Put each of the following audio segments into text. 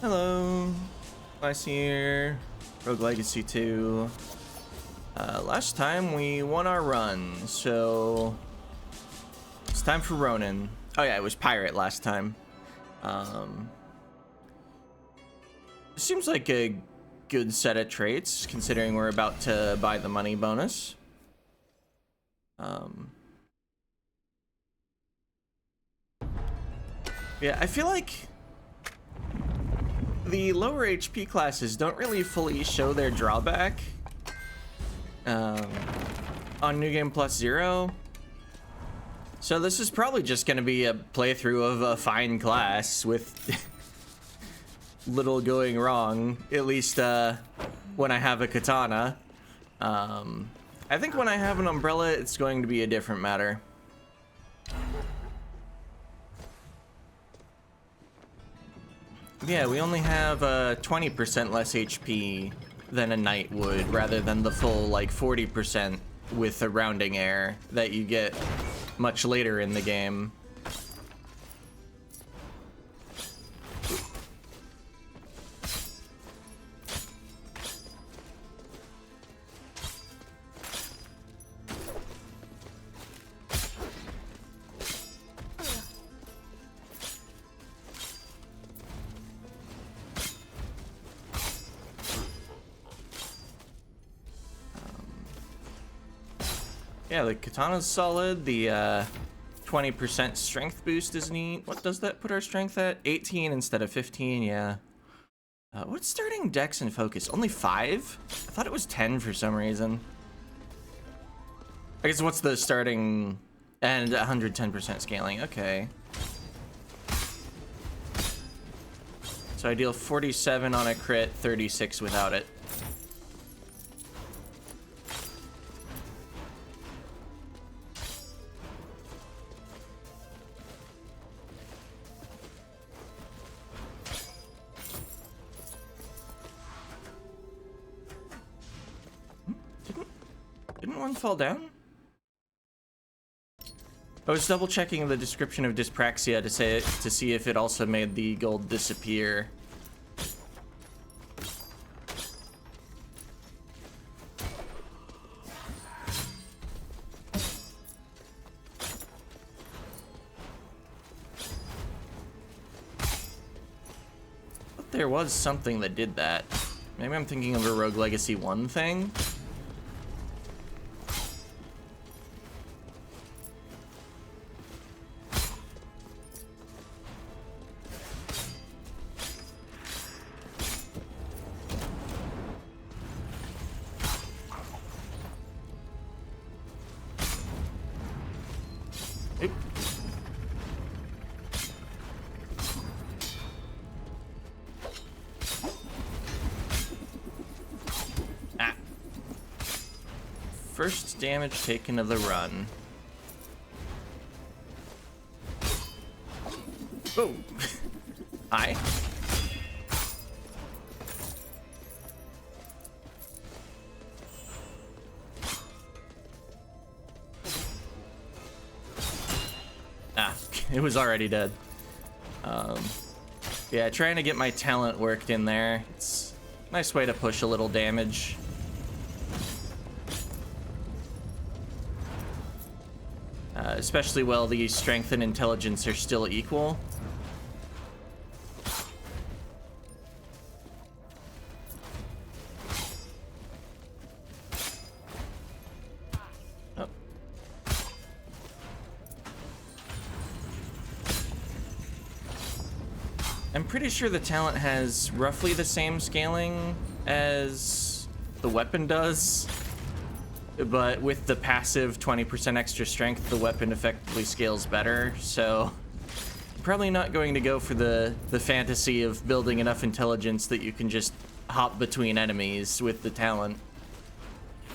Hello, Class here, Rogue Legacy 2. Last time we won our run, so it's time for Ronin. Oh yeah, it was Pirate last time. Seems like a good set of traits, considering we're about to buy the money bonus. Yeah, I feel like the lower HP classes don't really fully show their drawback on New Game Plus Zero. So this is probably just going to be a playthrough of a fine class with little going wrong, at least when I have a Katana. I think when I have an umbrella, it's going to be a different matter. Yeah, we only have 20% less HP than a knight would, rather than the full, like, 40% with a rounding error that you get much later in the game. Yeah, the Katana's solid. The 20% strength boost is neat. What does that put our strength at? 18 instead of 15, yeah. What's starting Dex and Focus? Only 5? I thought it was 10 for some reason. I guess what's the starting and 110% scaling? Okay. So I deal 47 on a crit, 36 without it. Didn't one fall down? I was double checking the description of dyspraxia to see if it also made the gold disappear. But there was something that did that. Maybe I'm thinking of a Rogue Legacy 1 thing. First damage taken of the run. Oh! Hi. Ah, it was already dead. Yeah, trying to get my talent worked in there. It's a nice way to push a little damage. Especially while the strength and intelligence are still equal. Oh. I'm pretty sure the talent has roughly the same scaling as the weapon does. But with the passive 20% extra strength, the weapon effectively scales better, so I'm probably not going to go for the fantasy of building enough intelligence that you can just hop between enemies with the talent.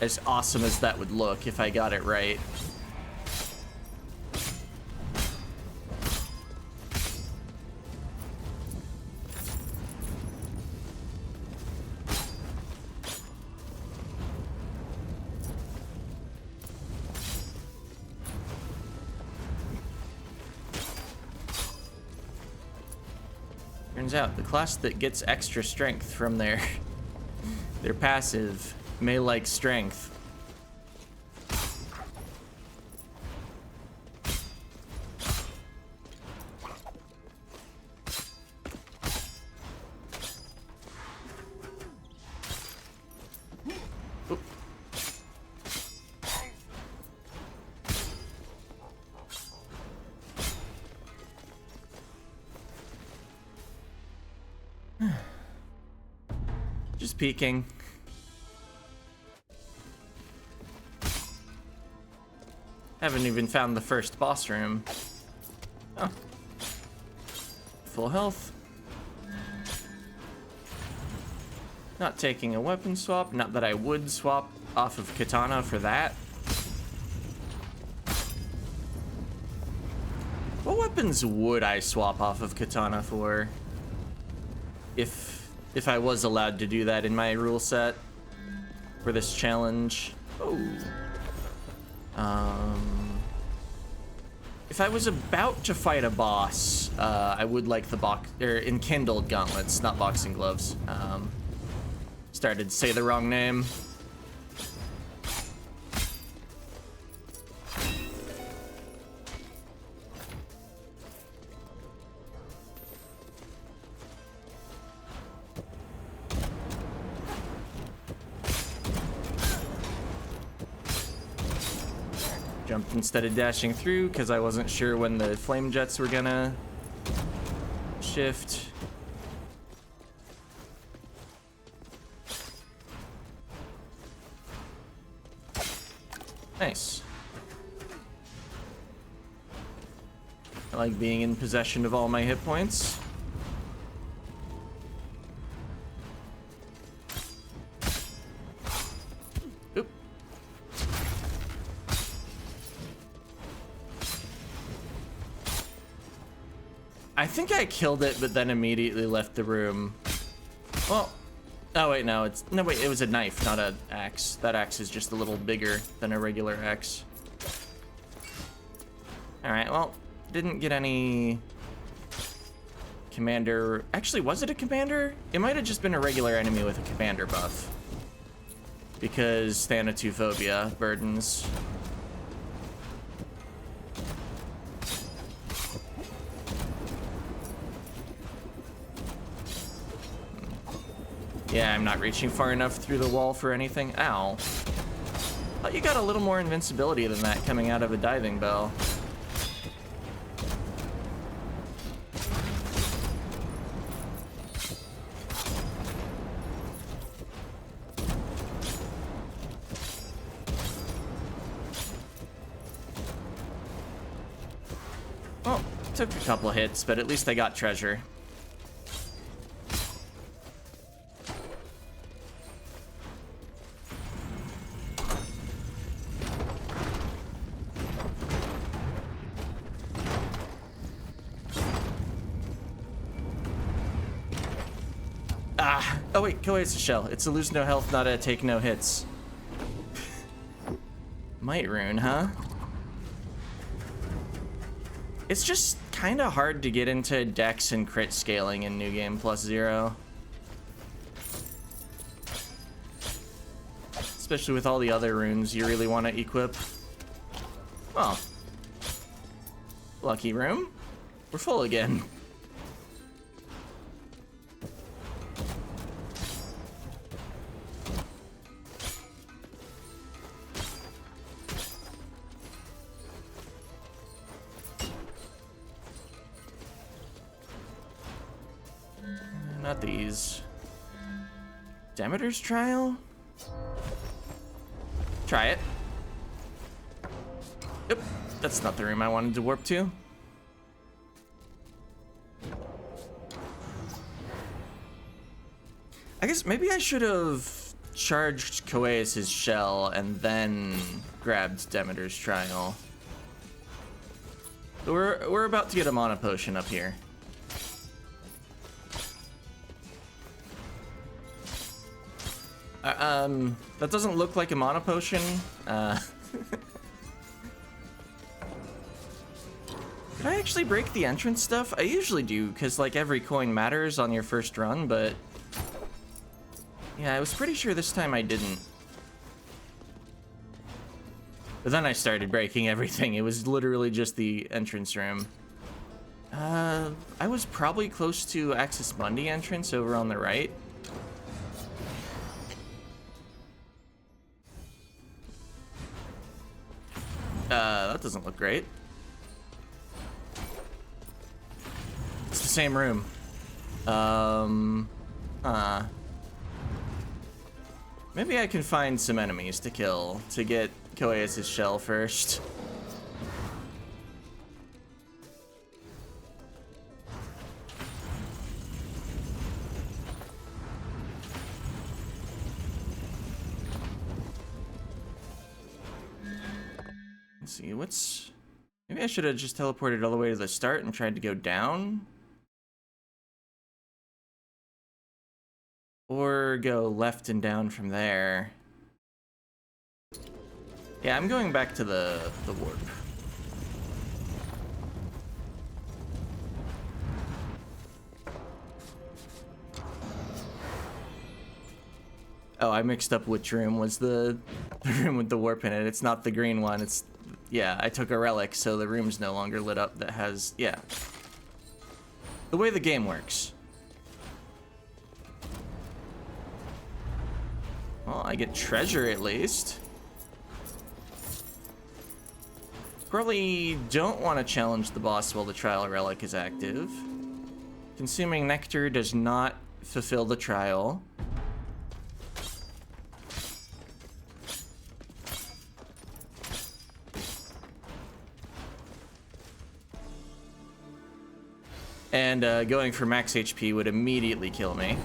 As awesome as that would look if I got it right. Turns out the class that gets extra strength from their their passive may like strength. Just peeking. Haven't even found the first boss room. Oh. Full health. Not taking a weapon swap. Not that I would swap off of Katana for that. What weapons would I swap off of Katana for? If I was allowed to do that in my rule set for this challenge. Oh. If I was about to fight a boss, I would like the enkindled gauntlets, not boxing gloves. Started to say the wrong name. Jumped instead of dashing through because I wasn't sure when the flame jets were gonna shift. Nice. I like being in possession of all my hit points. Oop. I think I killed it, but then immediately left the room. Well, oh wait, no, it was a knife, not an axe. That axe is just a little bigger than a regular axe. All right, well, didn't get any commander. Actually, was it a commander? It might have just been a regular enemy with a commander buff. Because ThanaTWOphobia burdens. Yeah, I'm not reaching far enough through the wall for anything. Ow. Thought you got a little more invincibility than that coming out of a diving bell. Well, took a couple hits, but at least I got treasure. Oh wait, it's a shell. It's a lose no health, not a take no hits. Might rune, huh? It's just kind of hard to get into dex and crit scaling in New Game +0. Especially with all the other runes you really want to equip. Oh. Lucky room. We're full again. Not these. Demeter's Trial? Try it. Yep, that's not the room I wanted to warp to. I guess maybe I should have charged Koeus' shell and then grabbed Demeter's Trial. But we're about to get a mana potion up here. That doesn't look like a mana potion. Did I actually break the entrance stuff? I usually do, because like every coin matters on your first run, but yeah, I was pretty sure this time I didn't. But then I started breaking everything. It was literally just the entrance room. I was probably close to Axis Mundi entrance over on the right. That doesn't look great. It's the same room. Maybe I can find some enemies to kill to get Koeus' shell first. Let's see, what's... Maybe I should have just teleported all the way to the start and tried to go down? Or go left and down from there. Yeah, I'm going back to the warp. Oh, I mixed up which room was the room with the warp in it. It's not the green one. It's, yeah, I took a relic, so the room's no longer lit up that has, yeah. The way the game works. Well, I get treasure at least. Probably don't want to challenge the boss while the trial relic is active. Consuming nectar does not fulfill the trial. And going for max HP would immediately kill me.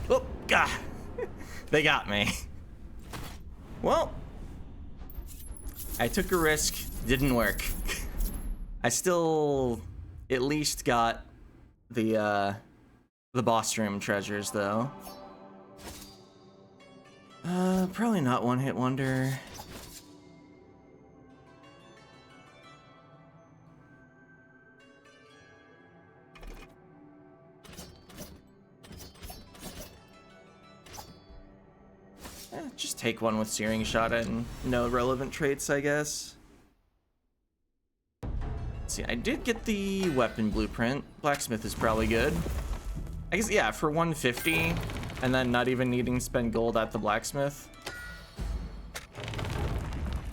Oh, God. They got me. Well, I took a risk. Didn't work. I still at least got the boss room treasures though. Probably not one hit wonder. Just take one with Searing Shot and no relevant traits, I guess. Let's see, I did get the weapon blueprint. Blacksmith is probably good. I guess, yeah, for 150, and then not even needing to spend gold at the blacksmith.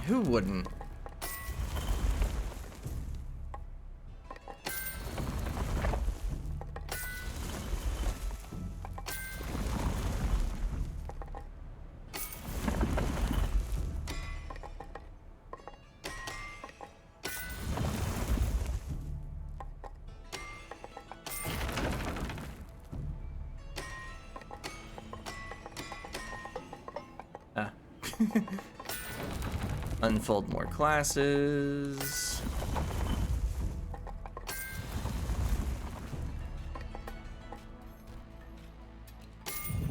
Who wouldn't? Unfold more classes.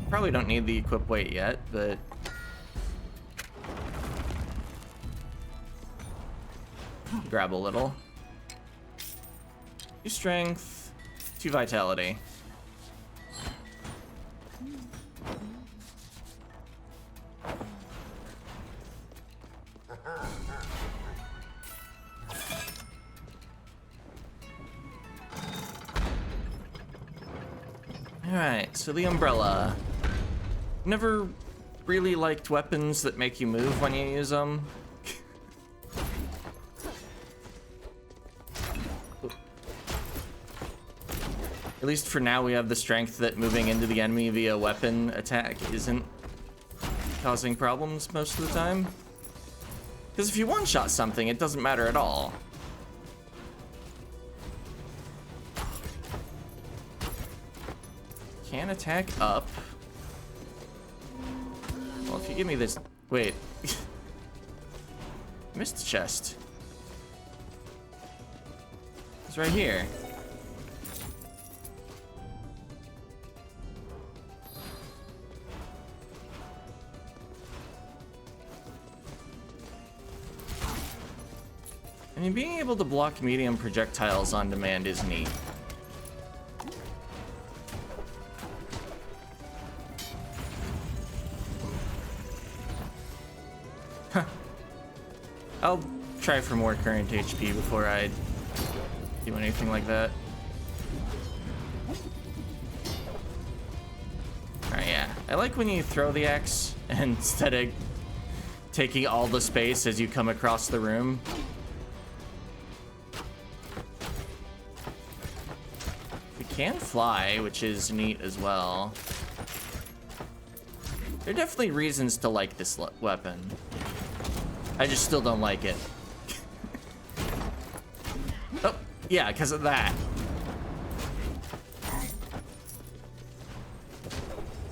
Probably don't need the equip weight yet, but grab a little. 2 strength, 2 vitality. Alright, so the umbrella. Never really liked weapons that make you move when you use them. At least for now, we have the strength that moving into the enemy via weapon attack isn't causing problems most of the time. Because if you one-shot something, it doesn't matter at all. Can attack up. Well, if you give me this... Wait. Missed the chest. It's right here. I mean, being able to block medium projectiles on demand is neat. Huh. I'll try for more current HP before I do anything like that. Alright, yeah. I like when you throw the axe and instead of taking all the space as you come across the room. We can fly, which is neat as well. There are definitely reasons to like this weapon. I just still don't like it. Oh, yeah, because of that.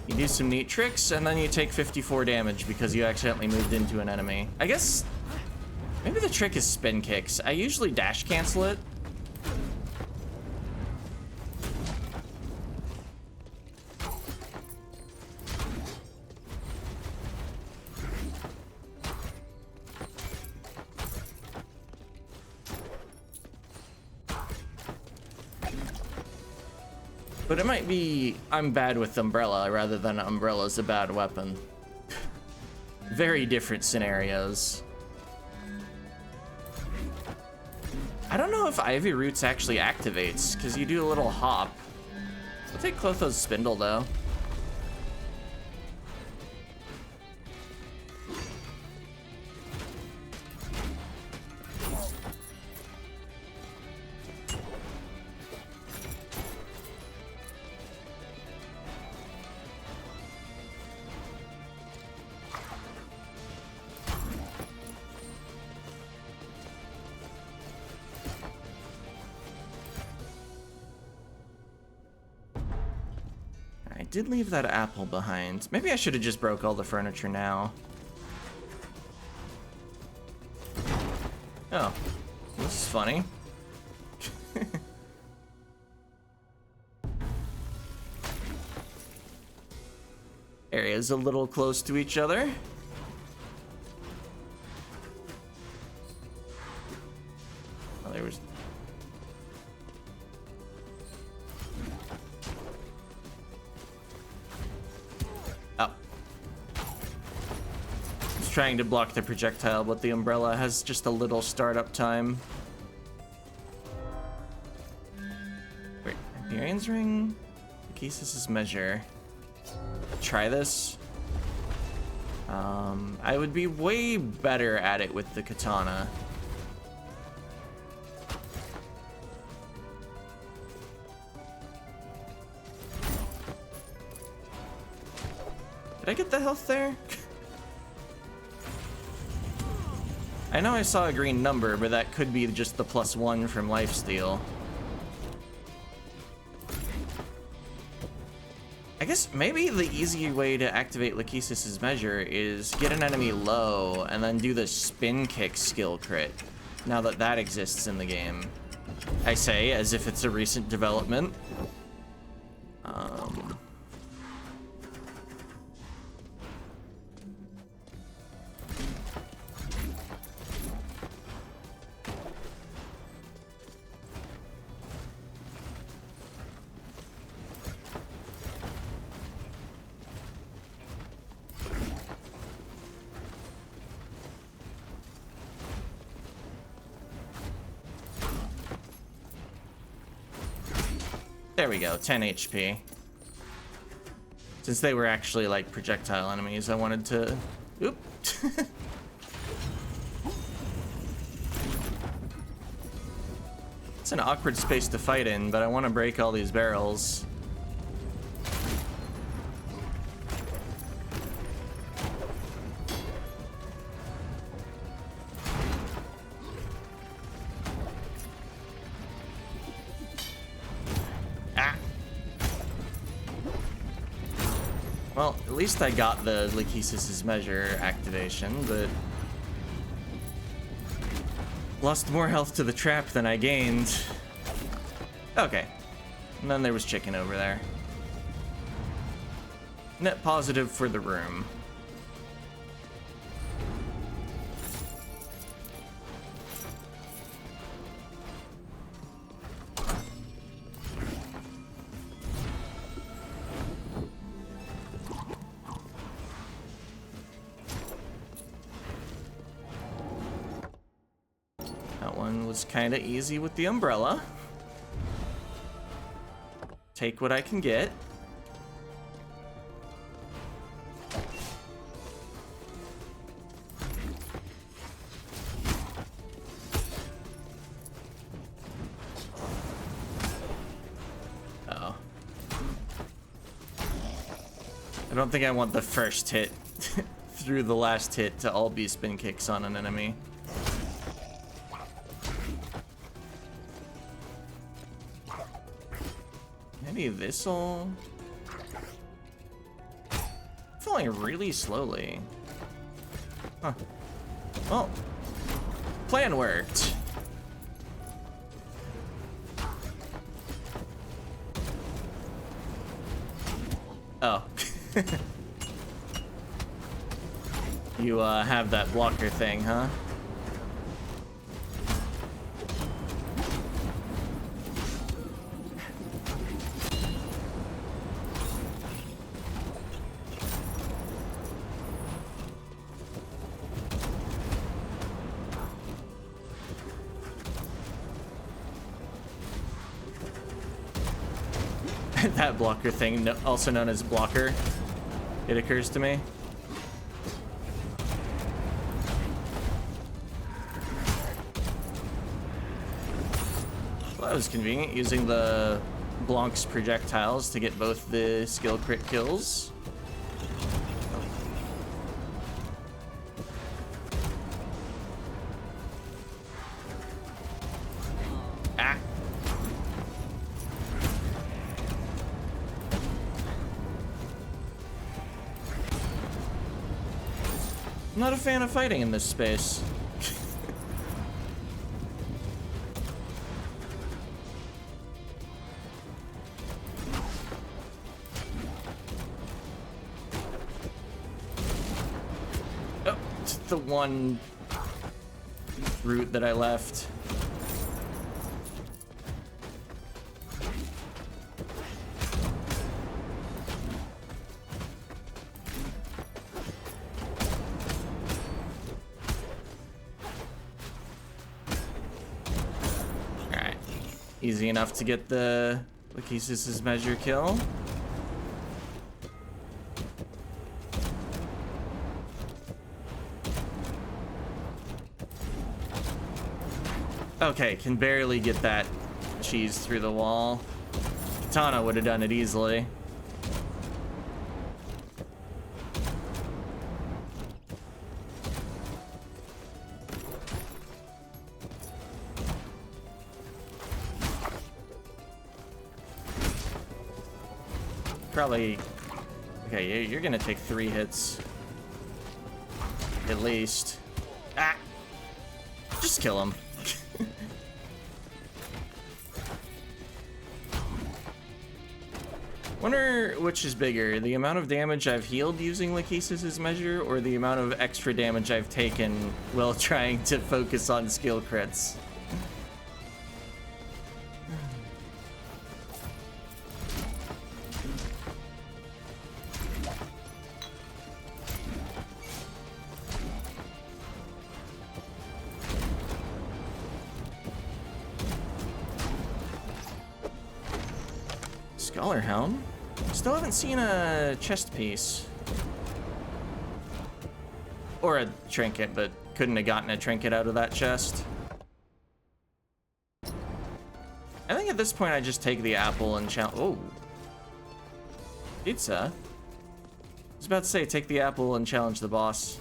You do some neat tricks, and then you take 54 damage because you accidentally moved into an enemy. I guess maybe the trick is spin kicks. I usually dash cancel it. But it might be I'm bad with Umbrella rather than Umbrella's a bad weapon. Very different scenarios. I don't know if Ivy Roots actually activates, because you do a little hop. I'll take Clotho's Spindle, though. I did leave that apple behind. Maybe I should have just broke all the furniture now. Oh, this is funny. Areas a little close to each other. Oh, there was... Trying to block the projectile, but the umbrella has just a little startup time. Wait, Hyperion's Ring? Lachesis' Measure. Try this. I would be way better at it with the Katana. Did I get the health there? I know I saw a green number, but that could be just the +1 from lifesteal. I guess maybe the easy way to activate Lachesis' Measure is get an enemy low and then do the spin kick skill crit, now that that exists in the game. I say as if it's a recent development. There we go, 10 HP. Since they were actually like projectile enemies, I wanted to... Oop. It's an awkward space to fight in, but I want to break all these barrels. Well, at least I got the Lachesis' Measure activation, but Lost more health to the trap than I gained. Okay. And then there was chicken over there. Net positive for the room. That one was kind of easy with the umbrella. Take what I can get. Uh-oh. I don't think I want the first hit through the last hit to all be spin kicks on an enemy. Maybe this'll... falling really slowly. Huh. Well, plan worked. Oh. You have that blocker thing, huh? That blocker thing, also known as blocker, it occurs to me. Well, that was convenient, using the Blanc's projectiles to get both the skill crit kills. Ah. I'm not a fan of fighting in this space. Oh, it's the one route that I left. Easy enough to get the Lachesis' measure kill. Okay, can barely get that cheese through the wall. Katana would have done it easily. Probably... Okay, you're gonna take 3 hits. At least. Ah! Just kill him. Wonder which is bigger, the amount of damage I've healed using Lachesis' measure, or the amount of extra damage I've taken while trying to focus on skill crits. Scholar Helm? Still haven't seen a chest piece. Or a trinket, but couldn't have gotten a trinket out of that chest. I think at this point I just take the apple and challenge. Oh. Pizza? I was about to say, take the apple and challenge the boss.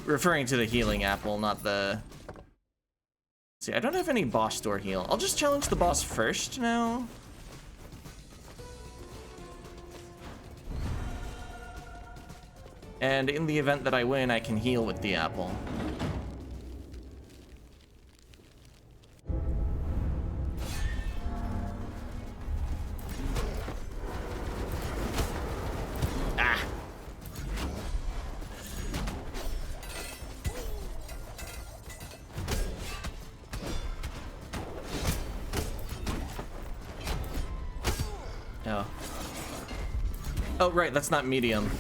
Referring to the healing apple, not the... See, I don't have any boss door heal. I'll just challenge the boss first now. And in the event that I win, I can heal with the apple. Oh. Oh, right, that's not medium.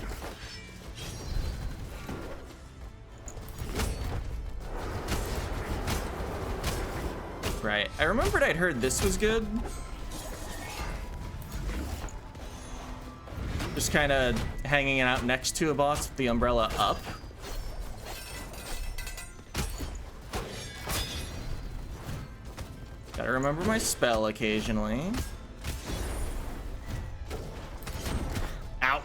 Right, I remembered I'd heard this was good. Just kind of hanging out next to a boss with the umbrella up. Gotta remember my spell occasionally. Ow.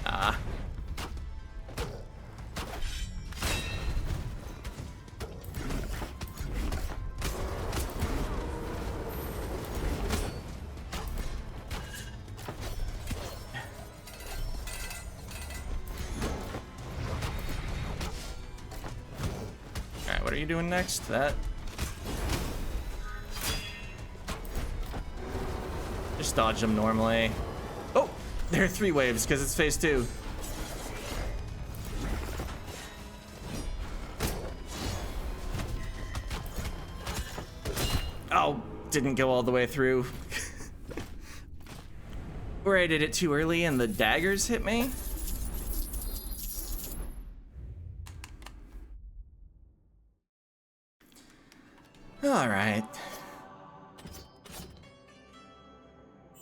Ah. Alright, what are you doing next? That. Just dodge them normally. Oh! There are 3 waves because it's phase 2. Oh, didn't go all the way through. Or I did it too early and the daggers hit me. All right.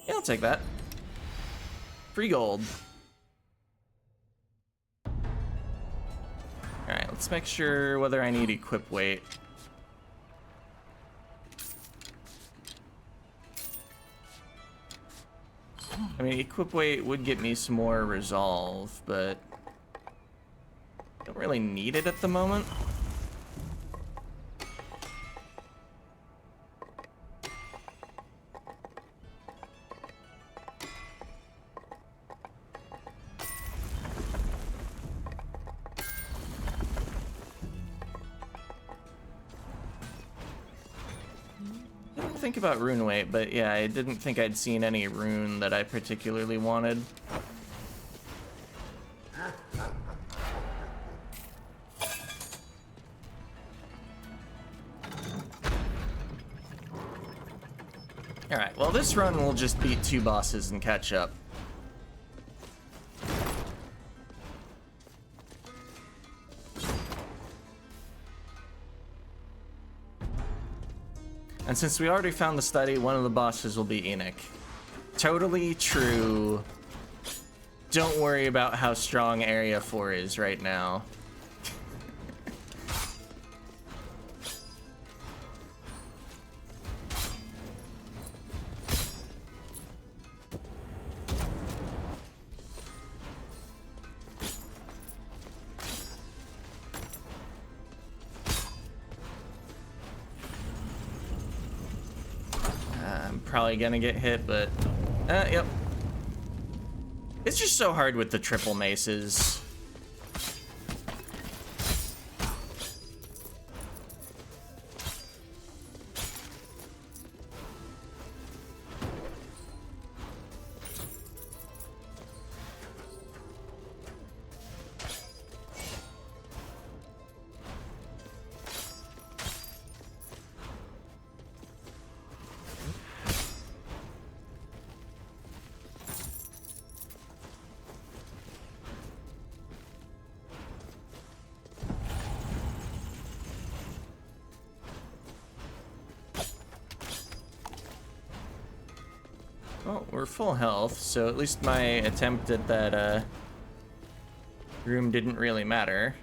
Yeah, I'll take that. Free gold. All right, let's make sure whether I need equip weight. I mean, equip weight would get me some more resolve, but I don't really need it at the moment. Think about rune weight, but yeah, I didn't think I'd seen any rune that I particularly wanted. Alright, well this run will just beat 2 bosses and catch up. And since we already found the study, one of the bosses will be Enoch. Totally true. Don't worry about how strong Area 4 is right now. Probably gonna get hit, but yep. It's just so hard with the triple maces. Well, we're full health, so at least my attempt at that room didn't really matter.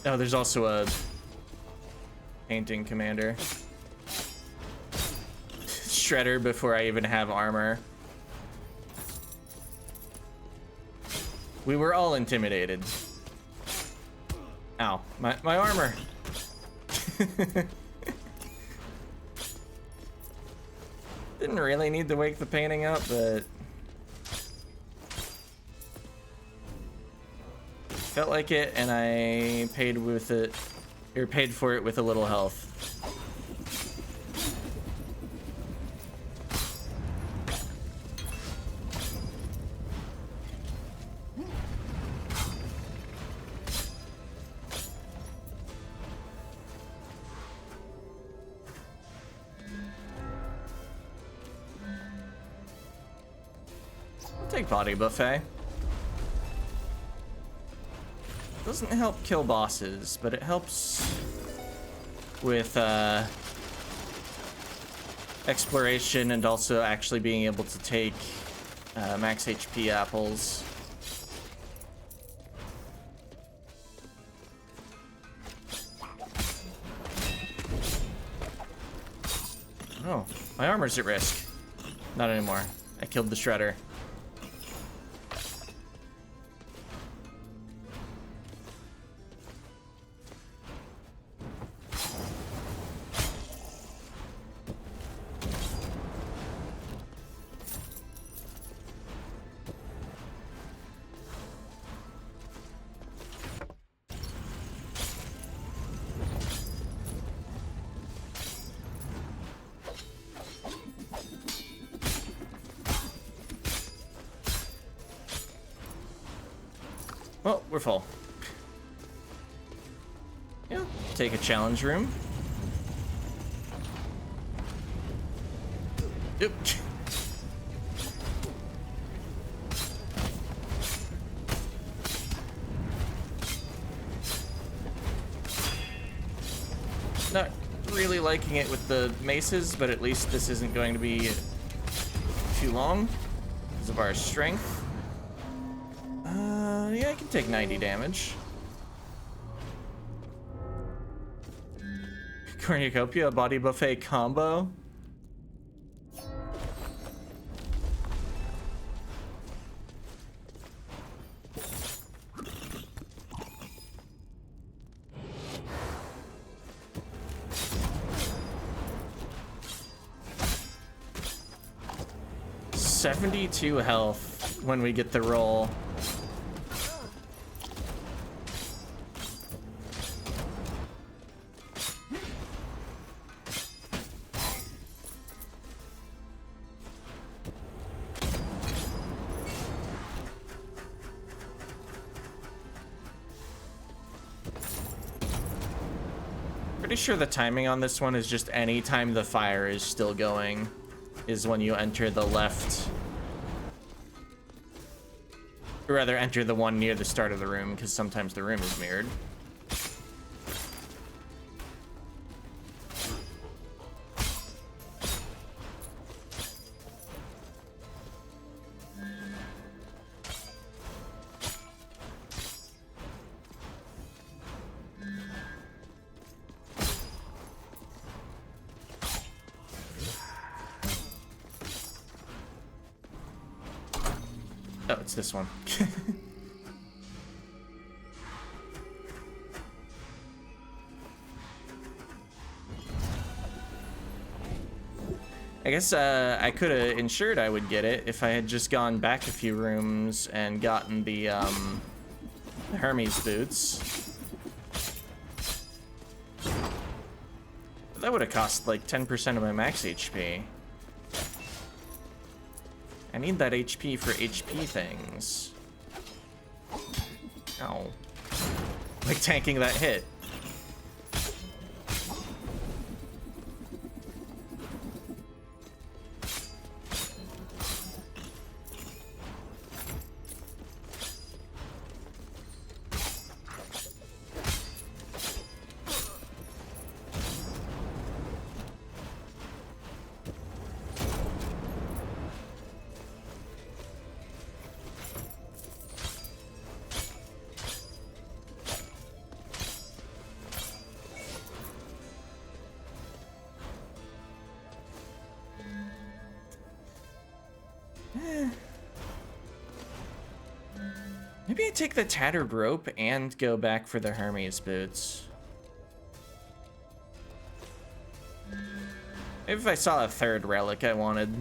Oh, there's also a painting commander. Shredder before I even have armor. We were all intimidated. Ow, my armor. Didn't really need to wake the painting up, but felt like it, and I paid with it, or paid for it with a little health. I'll take body buffet. Doesn't help kill bosses, but it helps with exploration and also actually being able to take max HP apples. Oh, my armor's at risk. Not anymore. I killed the shredder. Well, we're full. Yeah, take a challenge room. Oop. Not really liking it with the maces, but at least this isn't going to be too long because of our strength. Yeah, I can take 90 damage. Cornucopia, body buffet combo. $72 health when we get the roll. Pretty sure the timing on this one is just any time the fire is still going is when you enter the left, or rather enter the one near the start of the room, because sometimes the room is mirrored. Oh, it's this one. I guess I could have ensured I would get it if I had just gone back a few rooms and gotten the Hermes boots. That would have cost like 10% of my max HP. I need that HP for HP things. Ow. Like tanking that hit. Maybe I take the tattered rope and go back for the Hermes boots. Maybe if I saw a third relic I wanted.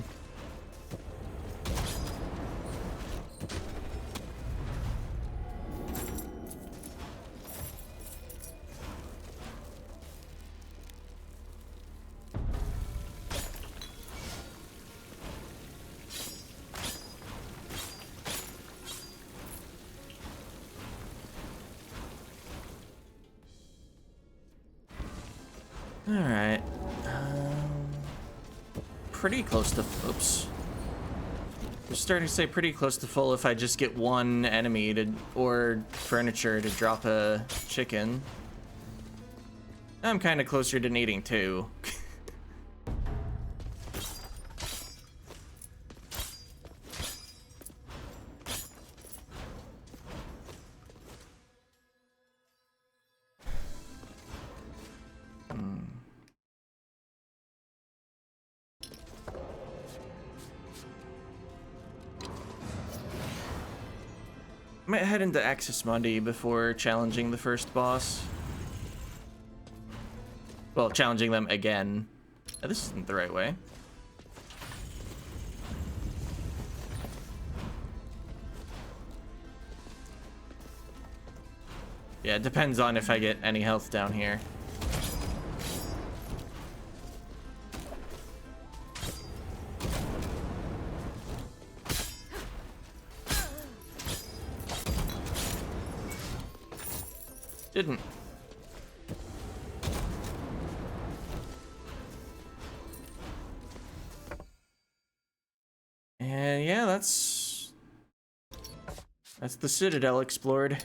Alright. Pretty close to... Oops. I'm starting to say pretty close to full if I just get one enemy to, or furniture to drop a chicken. I'm kind of closer to needing two. Might head into Axis Mundi before challenging the first boss. Well, challenging them again. Oh, this isn't the right way. Yeah, it depends on if I get any health down here. Didn't. And yeah, that's the Citadel explored.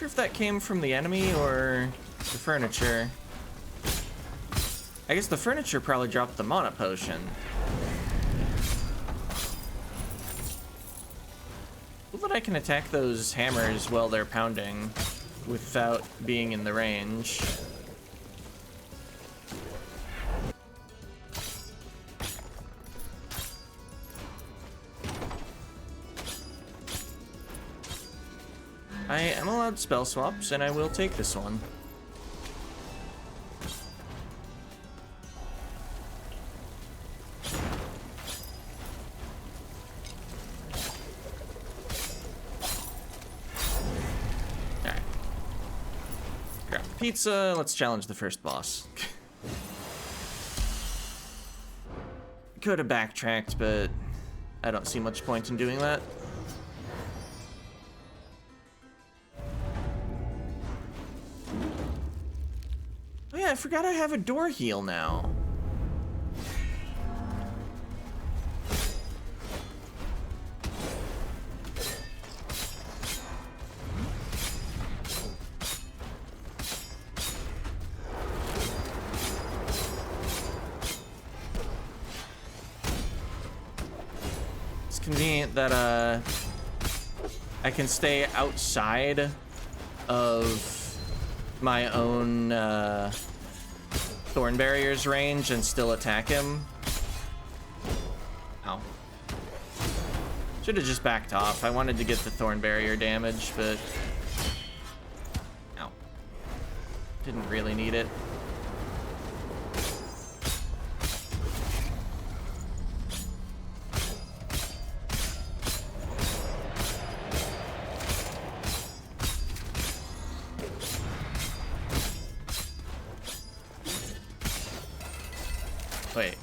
If that came from the enemy or the furniture. I guess the furniture probably dropped the mana potion. Well, that I can attack those hammers while they're pounding without being in the range. I am allowed spell swaps, and I will take this one. Alright. Grab pizza, let's challenge the first boss. Could have backtracked, but I don't see much point in doing that. I forgot I have a door heal now. It's convenient that I can stay outside of my own Thorn Barrier's range and still attack him. Ow. Should have just backed off. I wanted to get the Thorn Barrier damage, but... Ow. Didn't really need it. Wait,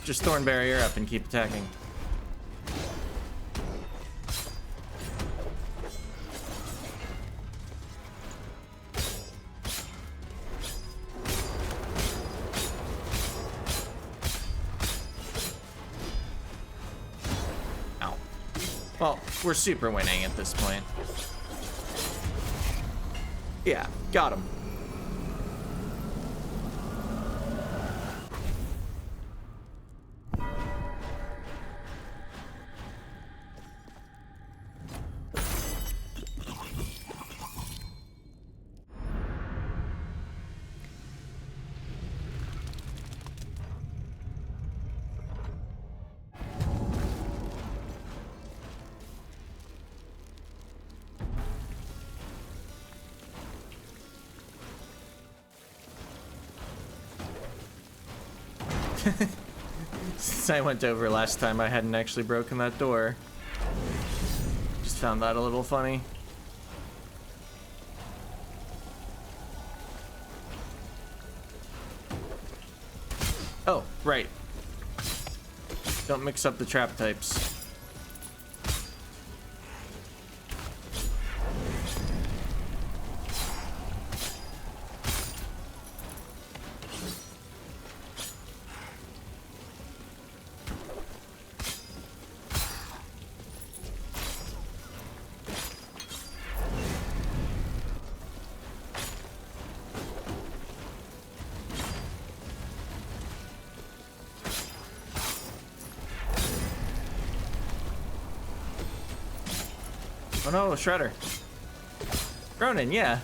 just Thorn Barrier up and keep attacking. Ow. Well, we're super winning at this point. Yeah, got him. Since I went over last time, I hadn't actually broken that door. Just found that a little funny. Oh, right. Don't mix up the trap types. Oh no, Shredder. Ronin, yeah.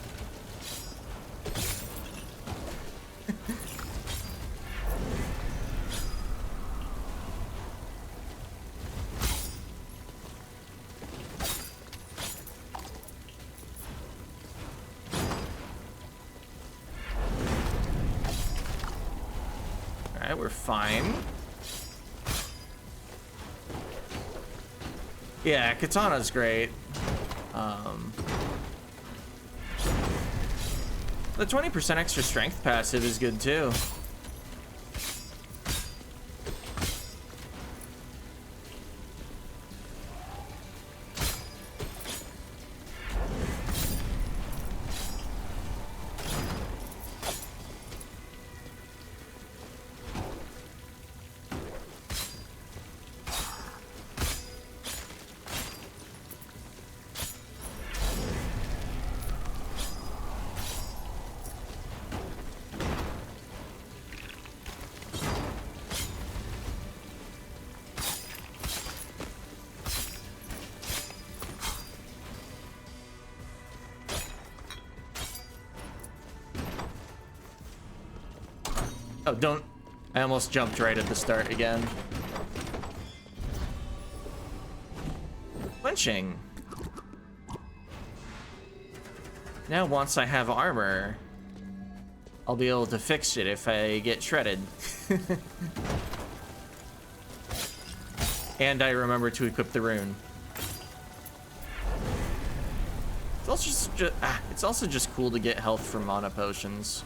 Alright, we're fine. Yeah, Katana's great. The 20% extra strength passive is good too. Oh, don't. I almost jumped right at the start again. Flinching. Now, once I have armor, I'll be able to fix it if I get shredded. And I remember to equip the rune. It's also just cool to get health from mana potions.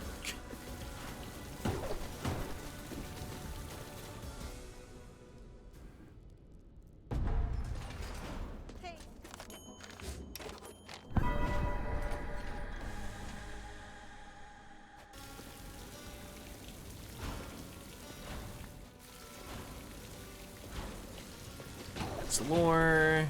Lore.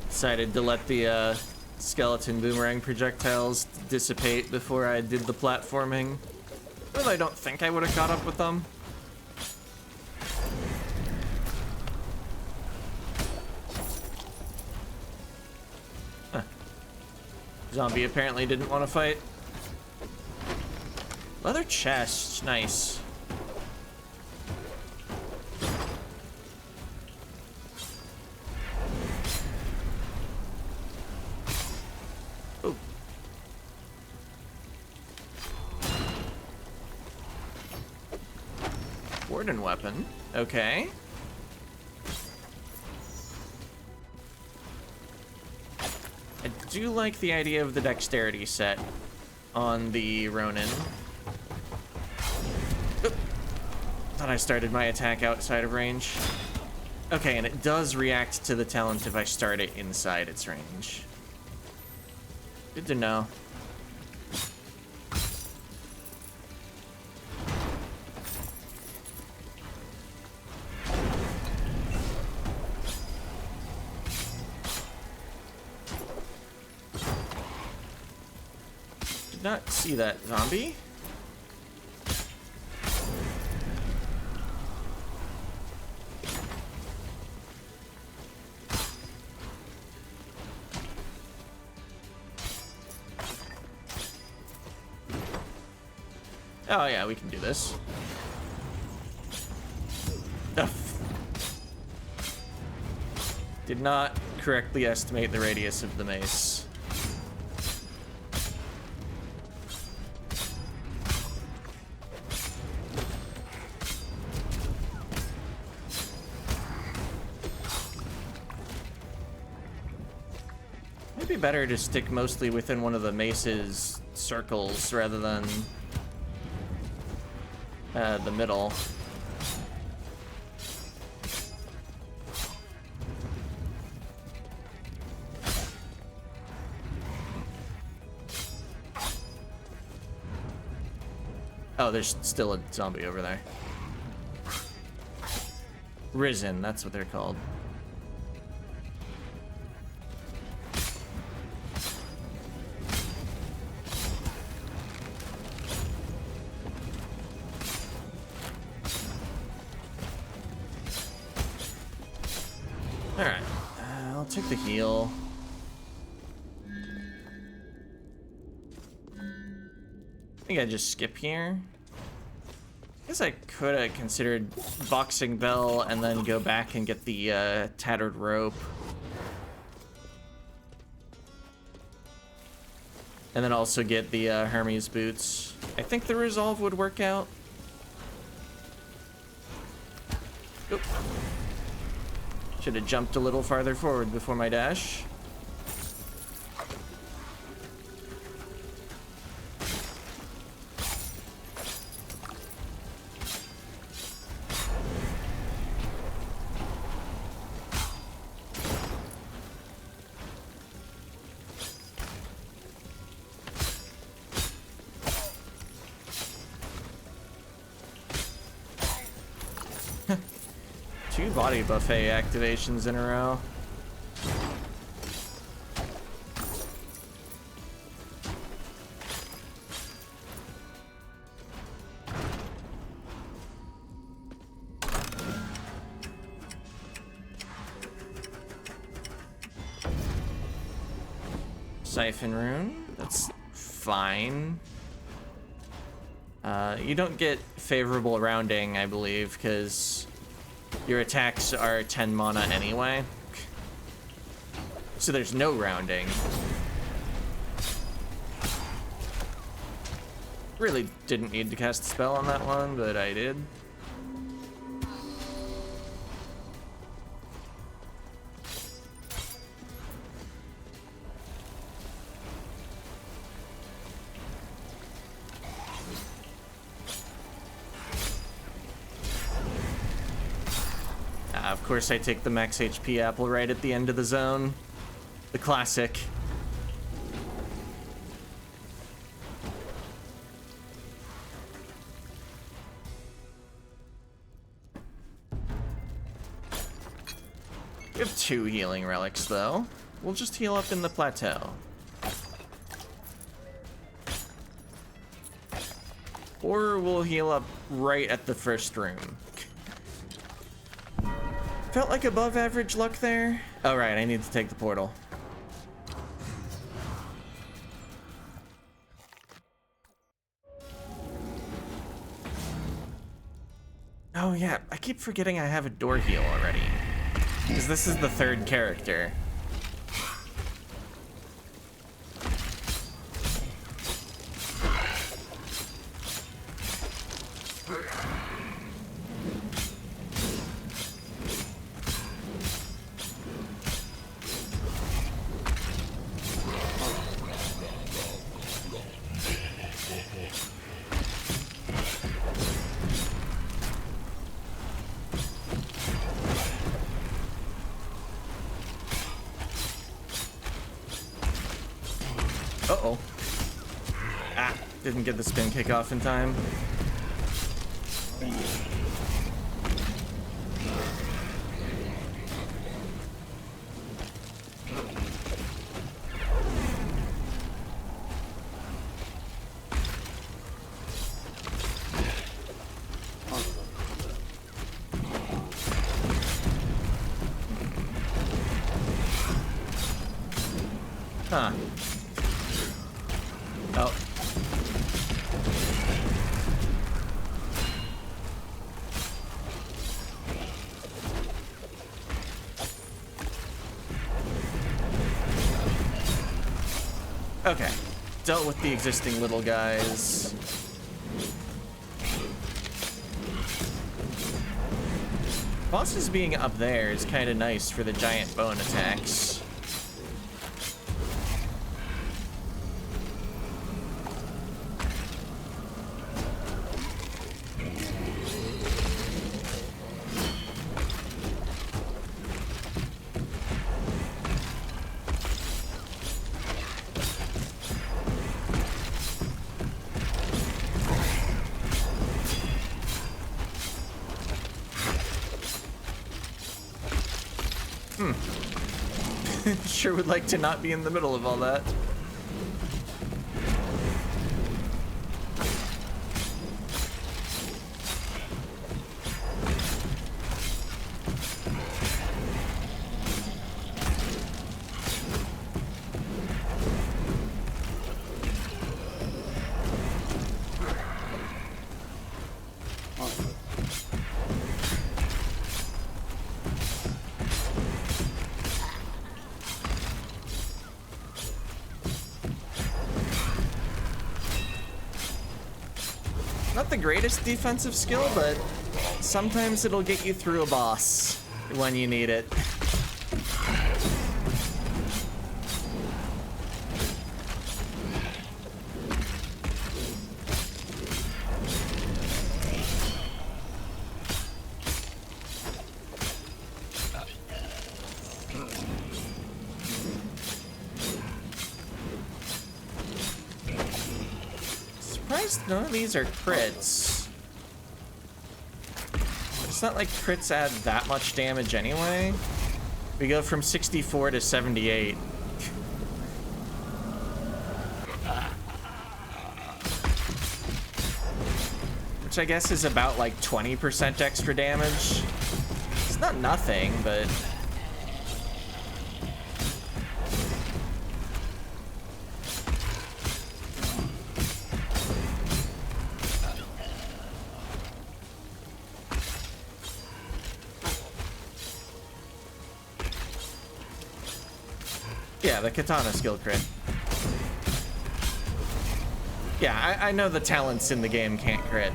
Decided to let the skeleton boomerang projectiles dissipate before I did the platforming. Well, I don't think I would have caught up with them. Zombie apparently didn't want to fight. Leather chest, nice. Oh. Warden weapon, okay. I do like the idea of the dexterity set on the Ronin. Oop. Thought I started my attack outside of range. Okay, and it does react to the talent if I start it inside its range. Good to know. Not see that zombie. Oh yeah, we can do this. Ugh. Did not correctly estimate the radius of the mace. Might be better to stick mostly within one of the mace's circles rather than the middle. Oh, there's still a zombie over there. Risen, that's what they're called. Alright, I'll take the heal. I think I just skip here. I guess I could have considered boxing Bell and then go back and get the tattered rope. And then also get the Hermes boots. I think the resolve would work out. Oop. Should have jumped a little farther forward before my dash. Two body buffet activations in a row. Siphon rune, that's fine. You don't get favorable rounding, I believe, because your attacks are 10 mana anyway. So there's no rounding. Really didn't need to cast a spell on that one, but I did. Of course I take the max HP apple right at the end of the zone. The classic. We have 2 healing relics though. We'll just heal up in the plateau. Or we'll heal up right at the first room. Felt like above average luck there. Oh, right, I need to take the portal. Oh yeah, I keep forgetting I have a door heal already. Because this is the 3rd character. Uh-oh. Ah, didn't get the spin kick off in time. Huh. Oh. Okay. Dealt with the existing little guys. Bosses being up there is kind of nice for the giant bone attacks. Sure would like to not be in the middle of all that. Not the greatest defensive skill, but sometimes it'll get you through a boss when you need it. None of these are crits. It's not like crits add that much damage anyway. We go from 64 to 78. Which I guess is about like 20% extra damage. It's not nothing, but... Yeah, the Katana skill crit. Yeah, I know the talents in the game can't crit.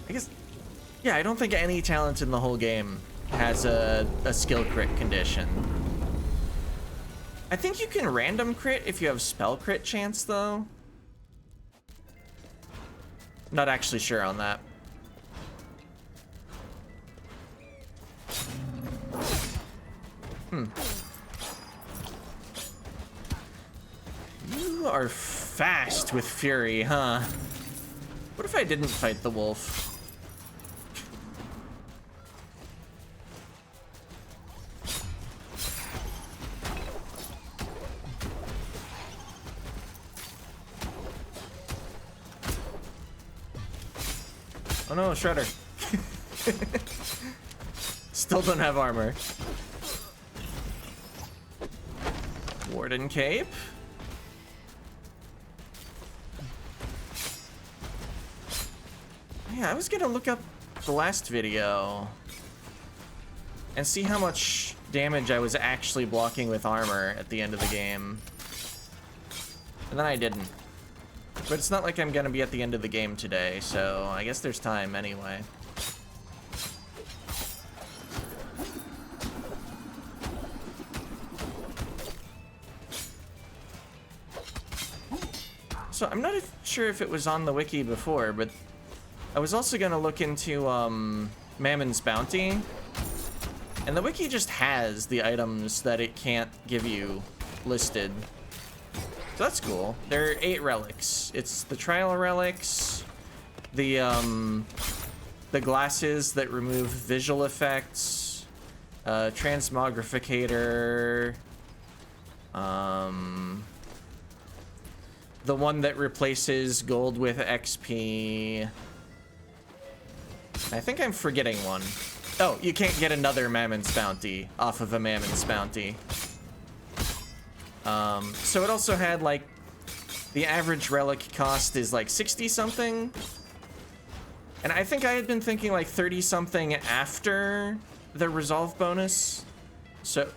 I guess... Yeah, I don't think any talent in the whole game has a skill crit condition. I think you can random crit if you have spell crit chance, though. Not actually sure on that. You are fast with fury, huh? What if I didn't fight the wolf? Oh no, Shredder. Still don't have armor. Warden cape. Yeah, I was gonna look up the last video and see how much damage I was actually blocking with armor at the end of the game. And then I didn't. But it's not like I'm gonna be at the end of the game today, so I guess there's time anyway. So I'm not sure if it was on the wiki before, but I was also gonna look into Mammon's Bounty. And the wiki just has the items that it can't give you listed. So that's cool. There are 8 relics. It's the trial relics, the glasses that remove visual effects, transmogrificator, the one that replaces gold with XP. I think I'm forgetting one. Oh, you can't get another Mammon's Bounty off of a Mammon's Bounty. So it also had like the average relic cost is like 60 something. And I think I had been thinking like 30 something after the resolve bonus. So,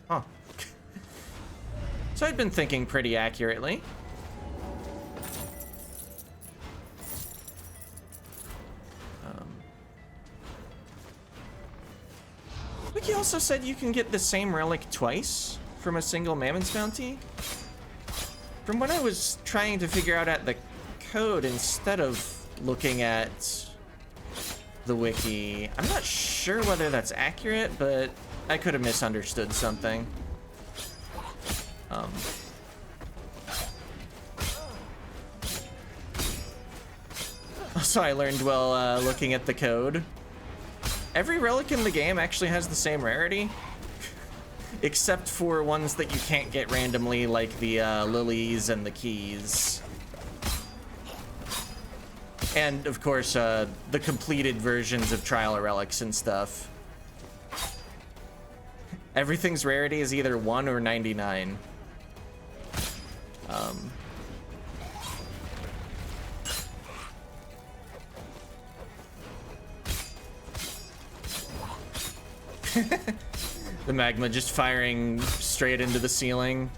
huh. So I'd been thinking pretty accurately. Wiki also said you can get the same relic twice from a single Mammon's bounty. From what I was trying to figure out at the code instead of looking at the wiki, I'm not sure whether that's accurate, but I could have misunderstood something. Also, I learned while looking at the code, every relic in the game actually has the same rarity, except for ones that you can't get randomly, like the lilies and the keys. And, of course, the completed versions of Trial of Relics and stuff. Everything's rarity is either 1 or 99. The magma just firing straight into the ceiling.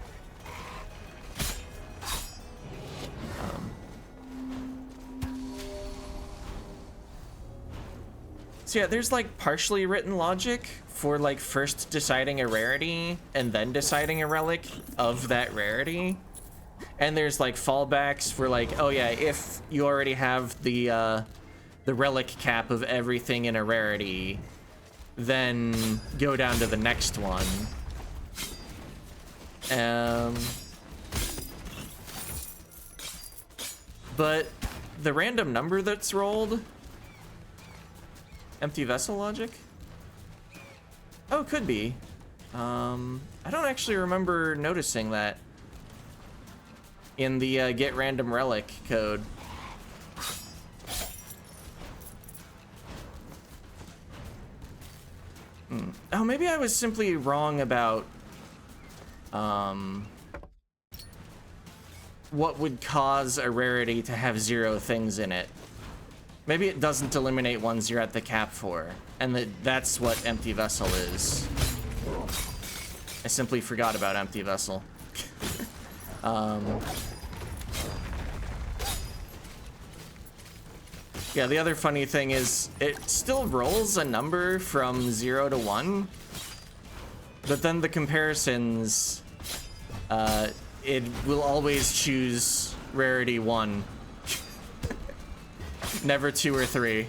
So yeah, there's like partially written logic for like first deciding a rarity and then deciding a relic of that rarity. And there's like fallbacks for like, oh yeah, if you already have the relic cap of everything in a rarity, then go down to the next one. But the random number that's rolled, empty vessel logic? Oh, it could be. I don't actually remember noticing that in the get random relic code. Oh, maybe I was simply wrong about what would cause a rarity to have 0 things in it. Maybe it doesn't eliminate ones you're at the cap for, and that's what empty vessel is. I simply forgot about empty vessel. Yeah, the other funny thing is it still rolls a number from 0 to 1, but then the comparisons, it will always choose rarity 1. Never 2 or 3.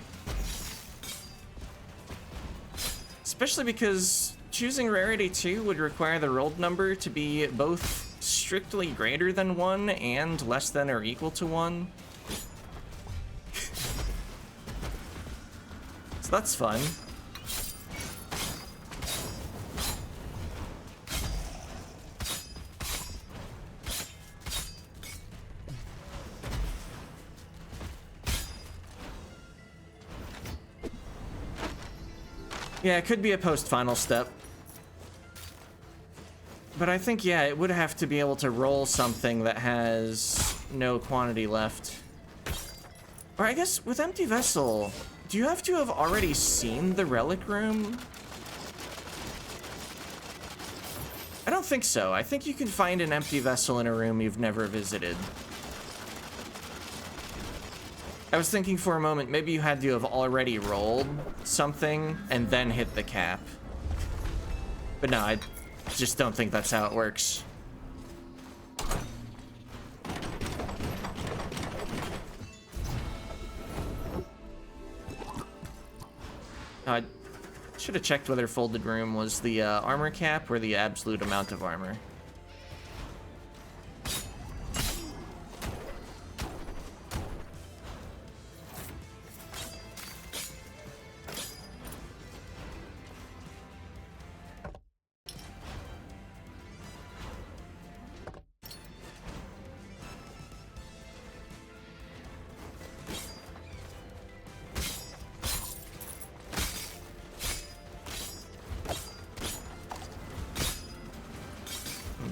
Especially because choosing rarity 2 would require the rolled number to be both strictly greater than 1 and less than or equal to 1. So that's fun. Yeah, it could be a post-final step. But I think, yeah, it would have to be able to roll something that has no quantity left. Or I guess with empty vessel, do you have to have already seen the relic room? I don't think so. I think you can find an empty vessel in a room you've never visited. I was thinking for a moment, maybe you had to have already rolled something and then hit the cap. But no, I just don't think that's how it works. I should have checked whether folded room was the armor cap or the absolute amount of armor.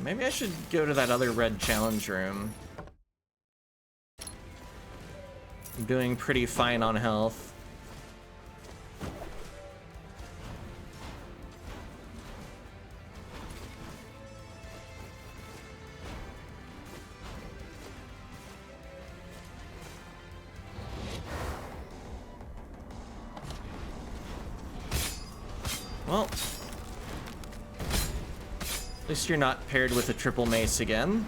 Maybe I should go to that other red challenge room. I'm doing pretty fine on health. Well, at least you're not paired with a triple mace again.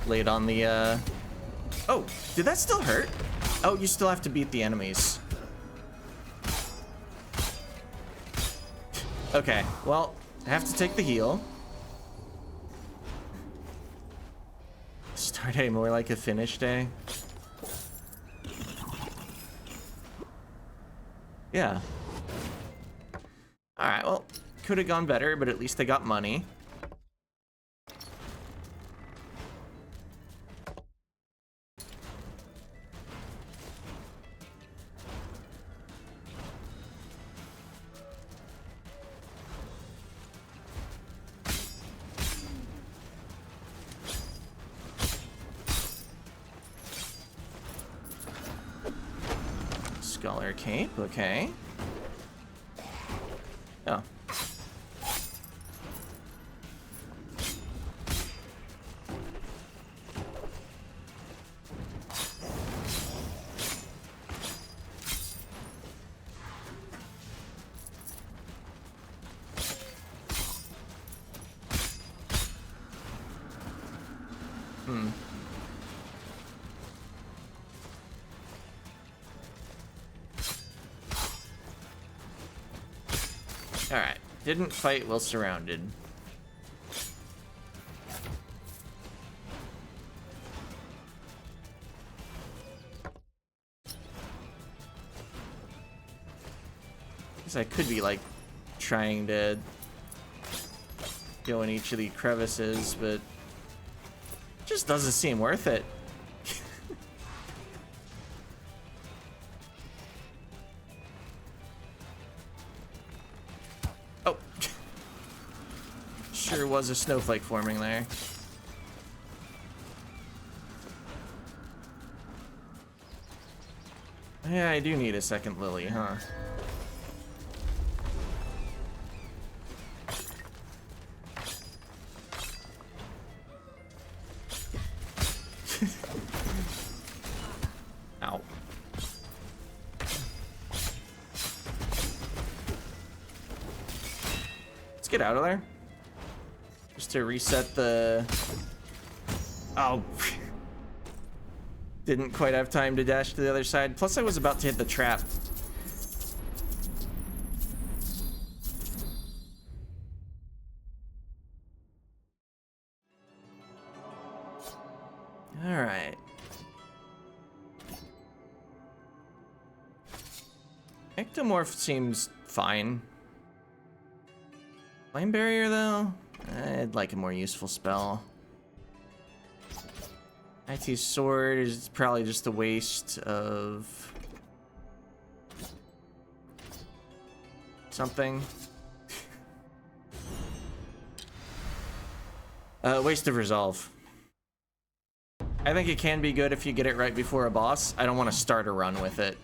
Laid on the, Oh, did that still hurt? Oh, you still have to beat the enemies. Okay, well, I have to take the heal. Start day more like a finish day. Yeah. Alright, well, could have gone better, but at least I got money. Scholar cape, okay. Oh. Alright, didn't fight while surrounded. Guess I could be like trying to go in each of the crevices, but it just doesn't seem worth it. Sure was a snowflake forming there. Yeah, I do need a second lily, huh? Ow. Let's get out of there. Just to reset the... Oh. Didn't quite have time to dash to the other side. Plus I was about to hit the trap. Alright. Ectomorph seems fine. Flame barrier though? I'd like a more useful spell. IT sword is probably just a waste of something. Waste of resolve. I think it can be good if you get it right before a boss. I don't want to start a run with it.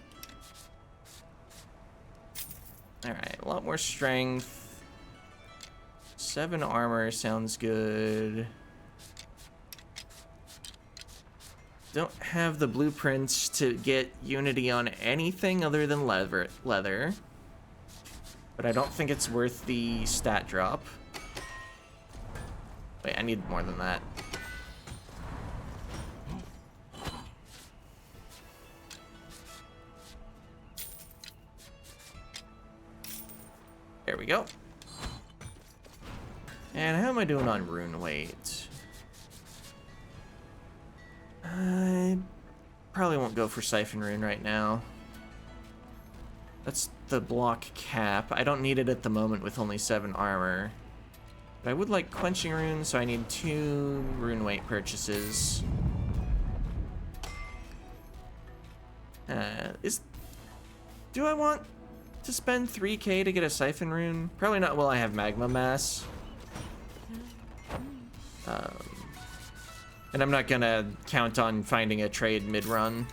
Alright, a lot more strength. 7 armor sounds good. Don't have the blueprints to get unity on anything other than leather. But I don't think it's worth the stat drop. Wait, I need more than that. There we go. And how am I doing on rune weight? I probably won't go for Siphon Rune right now. That's the block cap. I don't need it at the moment with only 7 armor. But I would like Quenching Rune, so I need 2 rune weight purchases. Do I want to spend 3k to get a Siphon Rune? Probably not while I have Magma Mass. And I'm not gonna count on finding a trade mid-run.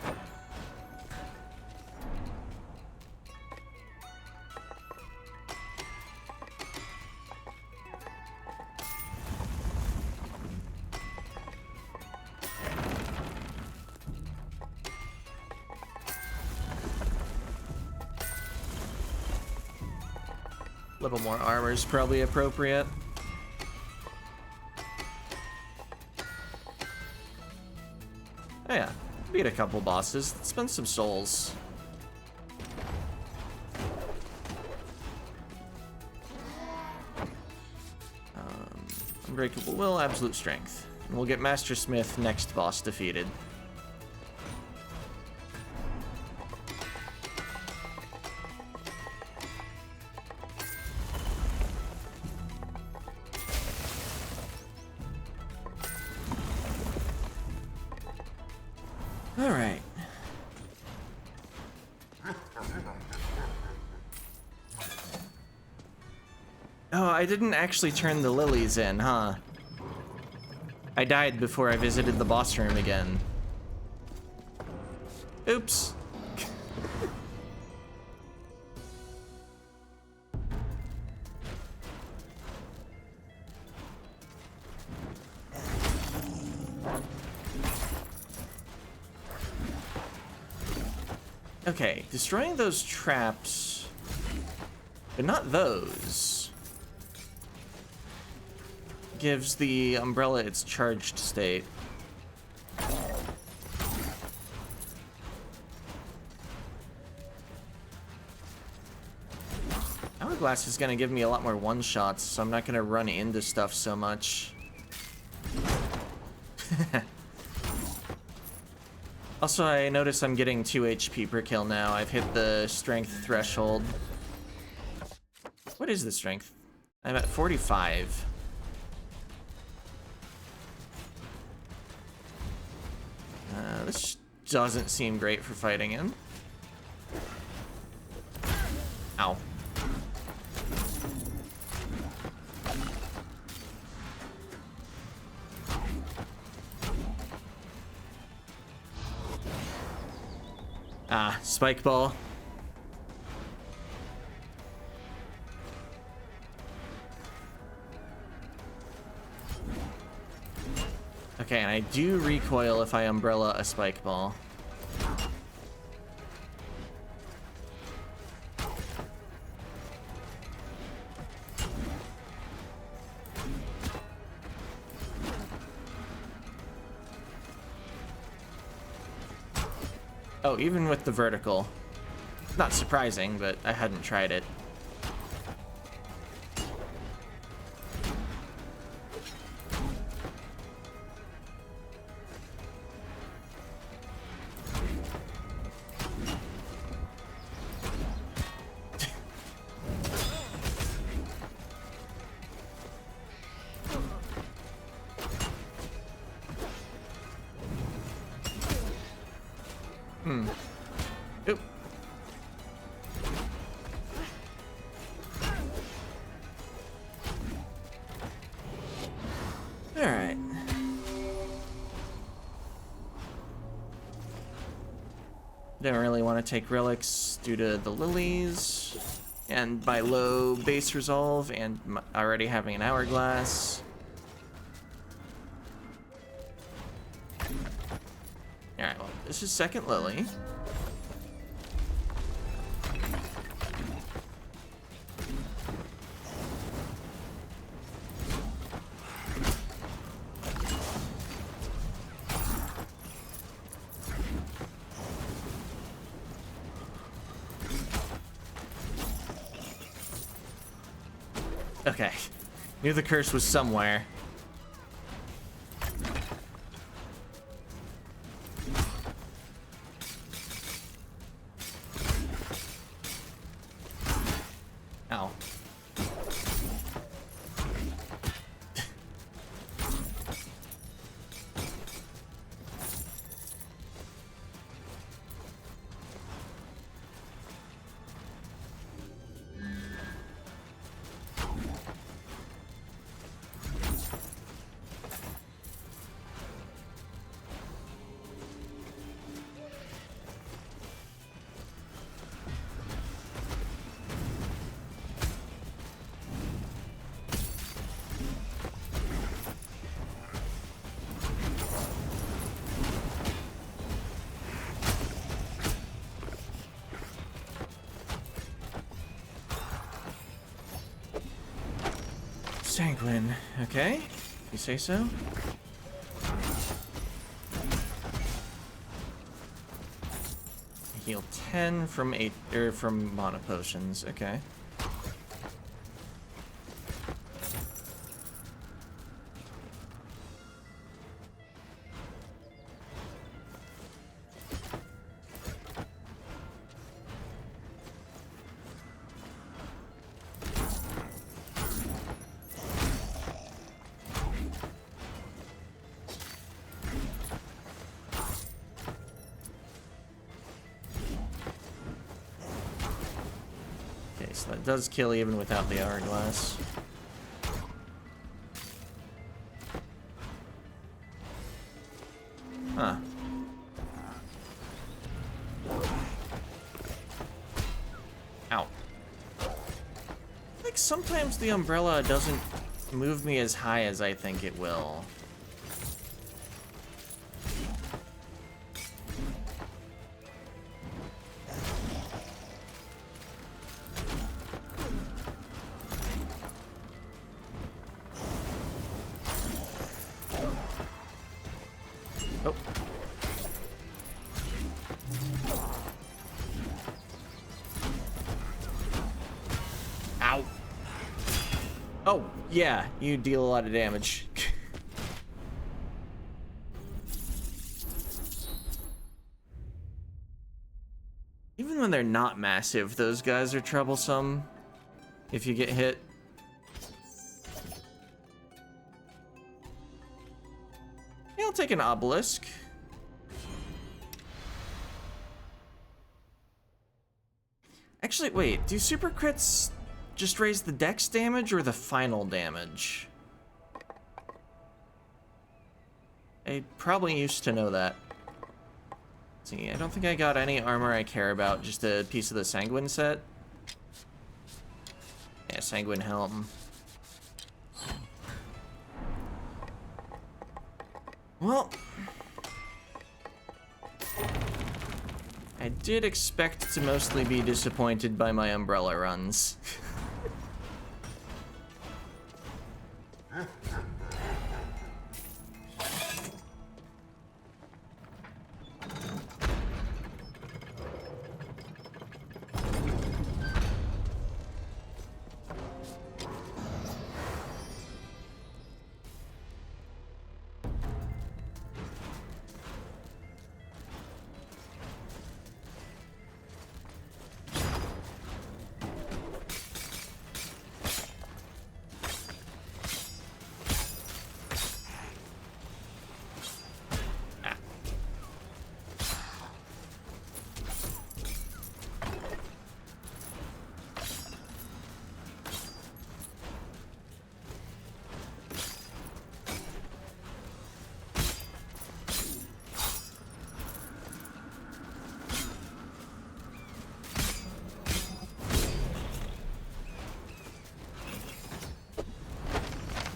A little more armor is probably appropriate. Oh yeah, beat a couple bosses. Let's spend some souls. Unbreakable Will, Absolute Strength. And we'll get Master Smith next boss defeated. Alright. Oh, I didn't actually turn the lilies in, huh? I died before I visited the boss room again. Oops. Okay, destroying those traps, but not those, gives the umbrella its charged state. Hourglass is gonna give me a lot more one-shots, so I'm not gonna run into stuff so much. Also, I notice I'm getting 2 HP per kill now. I've hit the strength threshold. What is the strength? I'm at 45. This doesn't seem great for fighting him. Ow. Ah, spike ball. Okay, and I do recoil if I umbrella a spike ball. Oh, even with the vertical. Not surprising, but I hadn't tried it. Oop. All right. Don't really want to take relics due to the lilies and my low base resolve and already having an hourglass. Alright, well, this is second lily. Okay. Knew the curse was somewhere. Ow. Sanguine. Okay. You say so? Heal 10 from 8 from mana potions. Okay. So that does kill even without the hourglass. Huh. Ow. Like sometimes the umbrella doesn't move me as high as I think it will. Oh. Ow. Oh, yeah, you deal a lot of damage. Even when they're not massive, those guys are troublesome if you get hit. Yeah, I'll take an obelisk. Actually, wait, do super crits just raise the dex damage or the final damage? I probably used to know that. See, I don't think I got any armor I care about, just a piece of the Sanguine set. Yeah, Sanguine helm. Well, I did expect to mostly be disappointed by my umbrella runs.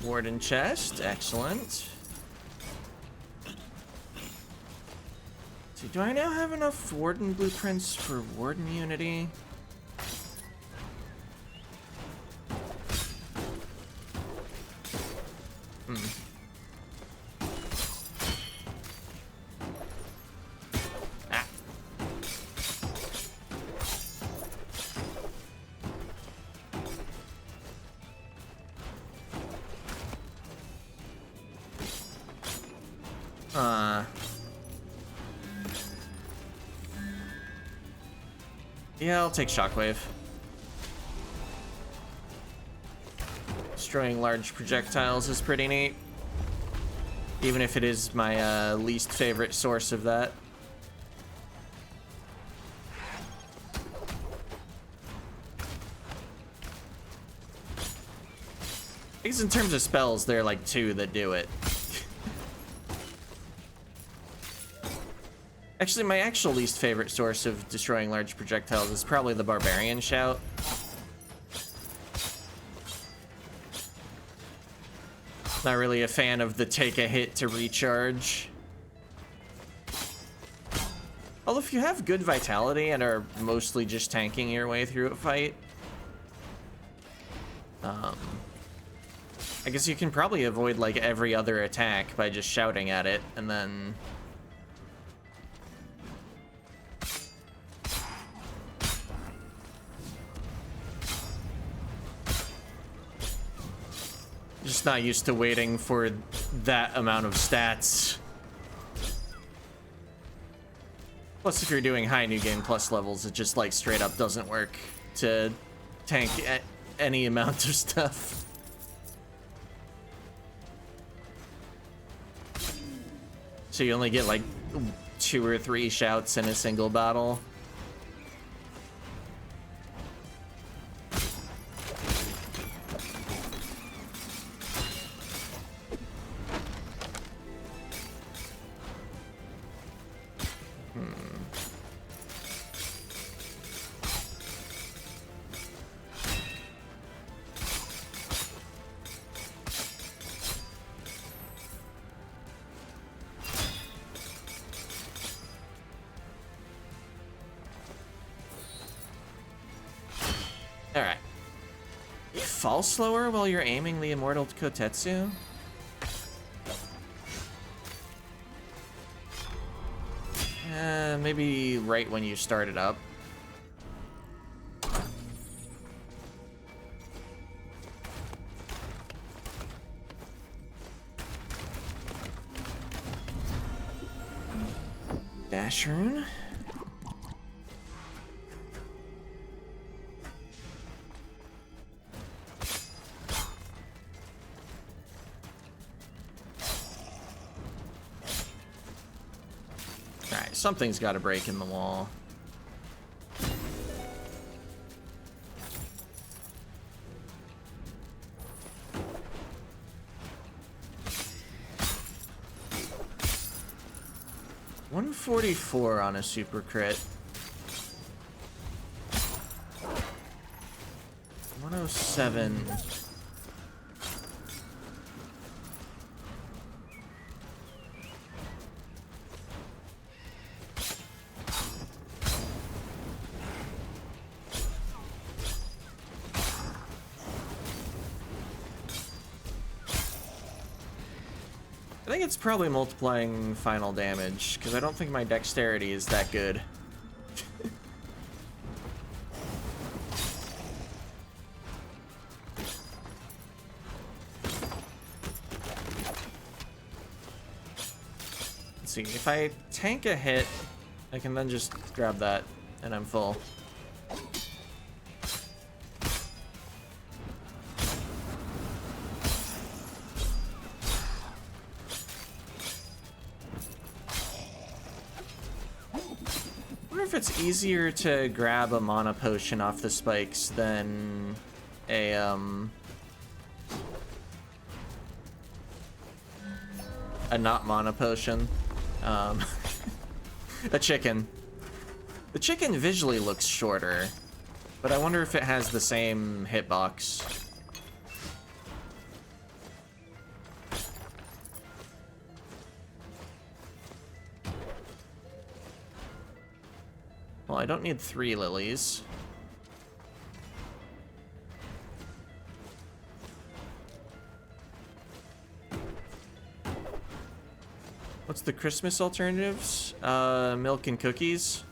Warden chest, excellent. So do I now have enough Warden blueprints for Warden Unity? Ah. Yeah, I'll take Shockwave. Destroying large projectiles is pretty neat. Even if it is my least favorite source of that. I guess in terms of spells, there are like 2 that do it. Actually, my actual least favorite source of destroying large projectiles is probably the Barbarian Shout. Not really a fan of the take a hit to recharge. Although if you have good vitality and are mostly just tanking your way through a fight, I guess you can probably avoid like every other attack by just shouting at it and then just not used to waiting for that amount of stats. Plus, if you're doing high new game plus levels, it just like straight up doesn't work to tank any amount of stuff. So you only get like 2 or 3 shouts in a single battle. Alright. You fall slower while you're aiming the Immortal Kotetsu? Maybe right when you start it up. Dash rune. Something's got to break in the wall. $144 on a super crit. 107. I think it's probably multiplying final damage, because I don't think my dexterity is that good. Let's see, if I tank a hit, I can then just grab that, and I'm full. It's easier to grab a mana potion off the spikes than a not mana potion. A chicken. The chicken visually looks shorter, but I wonder if it has the same hitbox. Well, I don't need 3 lilies. What's the Christmas alternatives? Milk and cookies.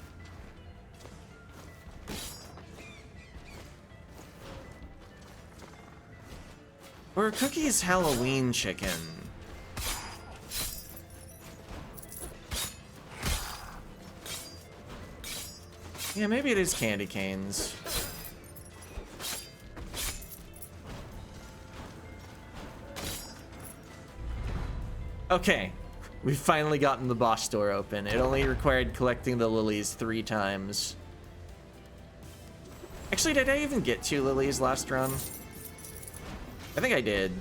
Or cookies Halloween chicken. Yeah, maybe it is candy canes. Okay, we've finally gotten the boss door open. It only required collecting the lilies 3 times. Actually, did I even get 2 lilies last run? I think I did.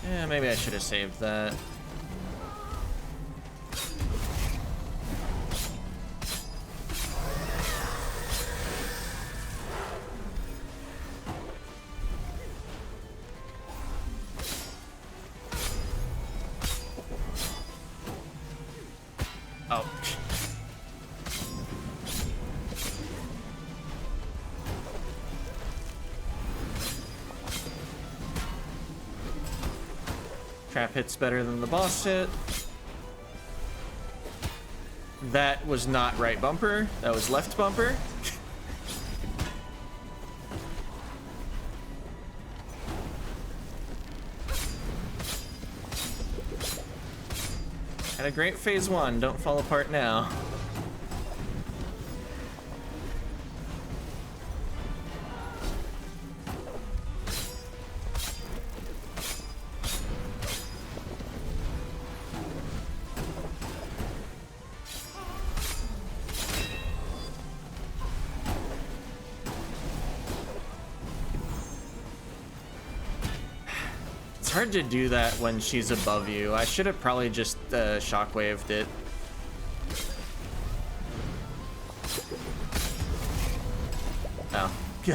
Yeah, maybe I should have saved that. Oh. Trap hit's better than the boss hit. That was not right bumper. That was left bumper. Had a great phase 1. Don't fall apart now. It's hard to do that when she's above you. I should have probably just shockwaved it. Oh,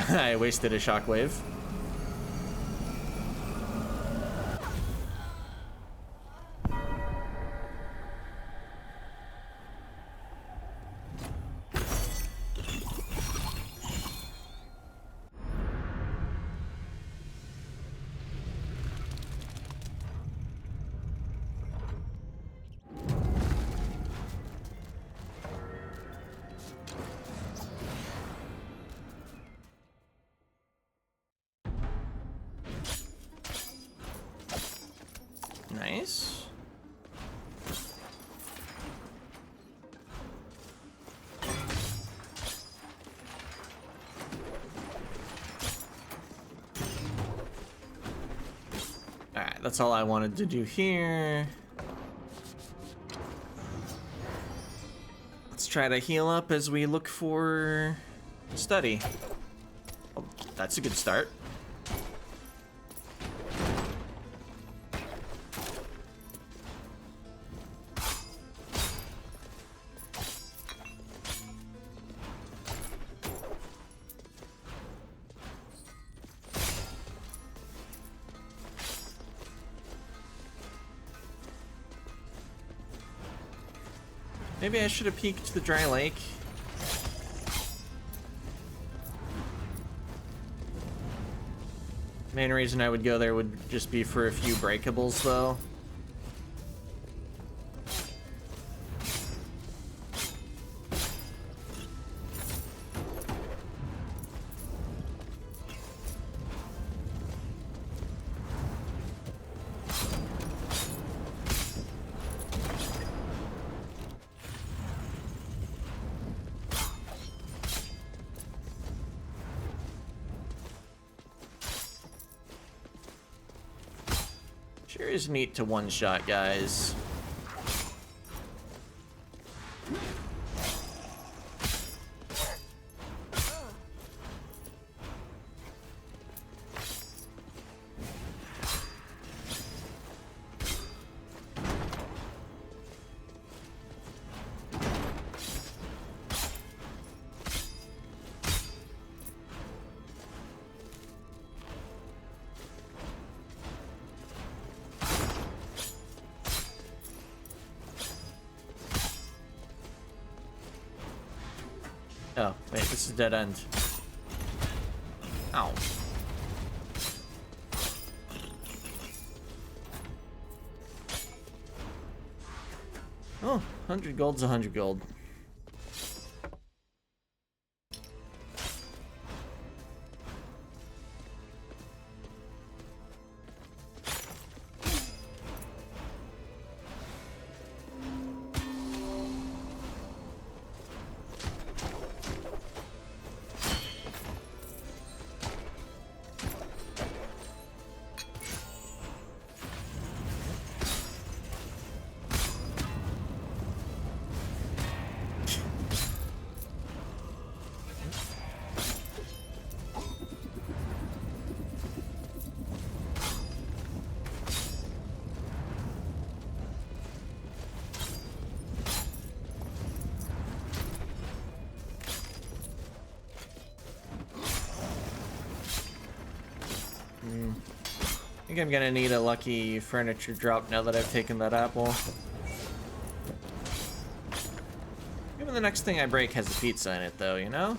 I wasted a shockwave. Nice. Alright, that's all I wanted to do here. Let's try to heal up as we look for study. Oh, that's a good start. Maybe I should have peeked the dry lake. Main reason I would go there would just be for a few breakables, though. Sure is neat to one-shot guys. Oh, wait, this is dead end. Ow. Oh, 100 gold's 100 gold. I think I'm gonna need a lucky furniture drop now that I've taken that apple. Maybe the next thing I break has a pizza in it though, you know?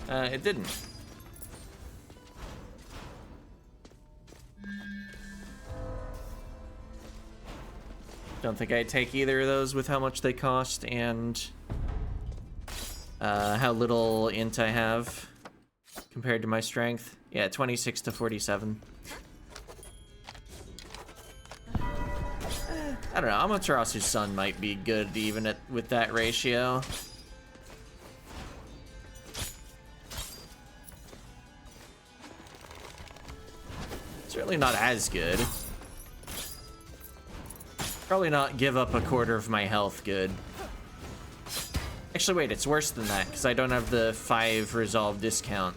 It didn't. Don't think I'd take either of those with how much they cost and how little int I have compared to my strength. Yeah, 26 to 47. I don't know, Amaterasu's son might be good even with that ratio. Certainly not as good. Probably not give up a quarter of my health good. Actually, wait, it's worse than that, because I don't have the 5 resolve discount.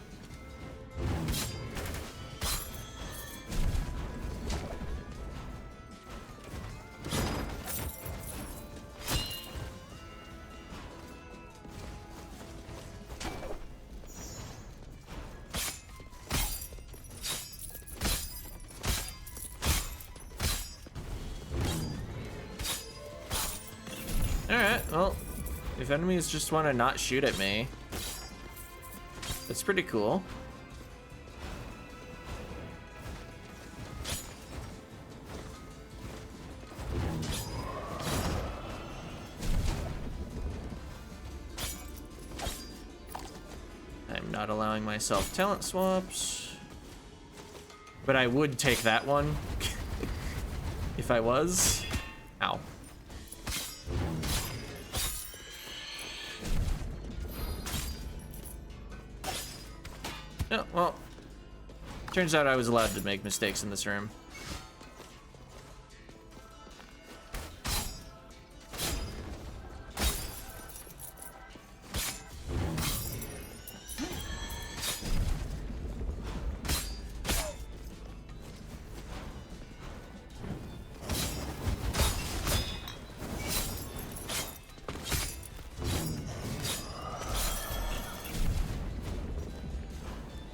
Alright, well, if enemies just want to not shoot at me, that's pretty cool. I'm not allowing myself talent swaps, but I would take that one if I was. Ow. Oh, well, turns out I was allowed to make mistakes in this room.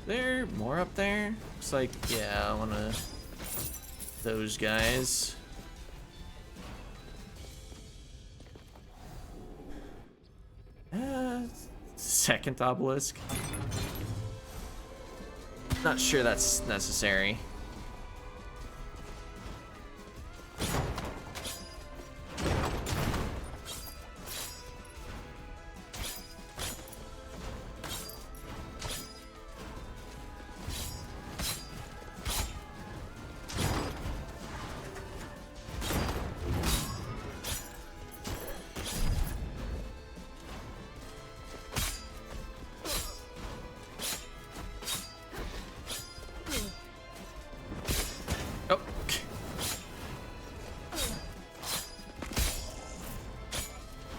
There more up there? Looks like, yeah, I wanna those guys. Second obelisk. Not sure that's necessary.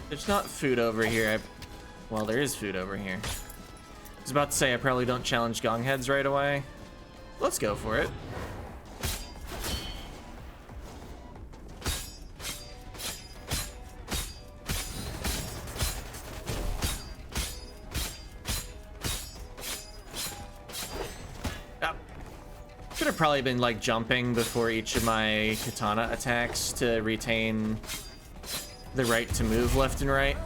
There's not food over here. Well, there is food over here. I was about to say I probably don't challenge gong heads right away. Let's go for it. Should have probably been like jumping before each of my katana attacks to retain the right to move left and right.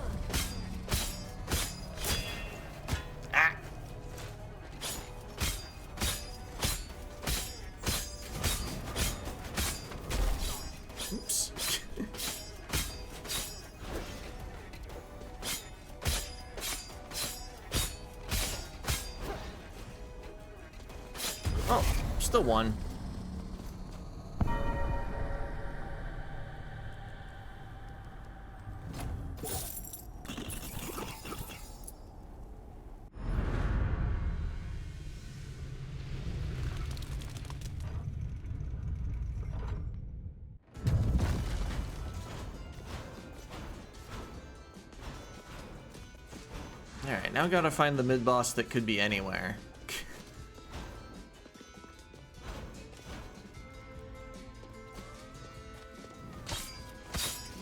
Oh, still one. Alright, now gotta find the mid-boss that could be anywhere.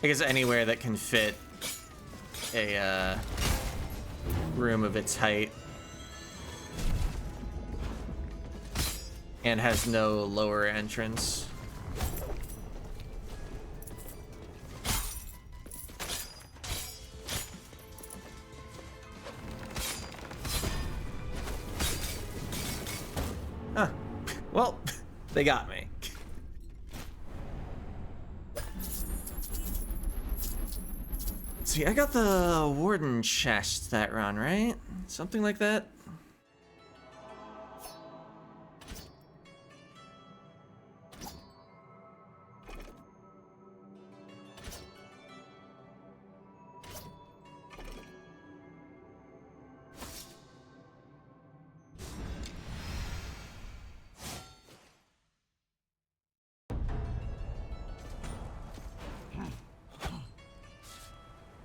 I guess anywhere that can fit a room of its height and has no lower entrance. Huh. Well, they got me. See, I got the Warden chest that run, right? Something like that?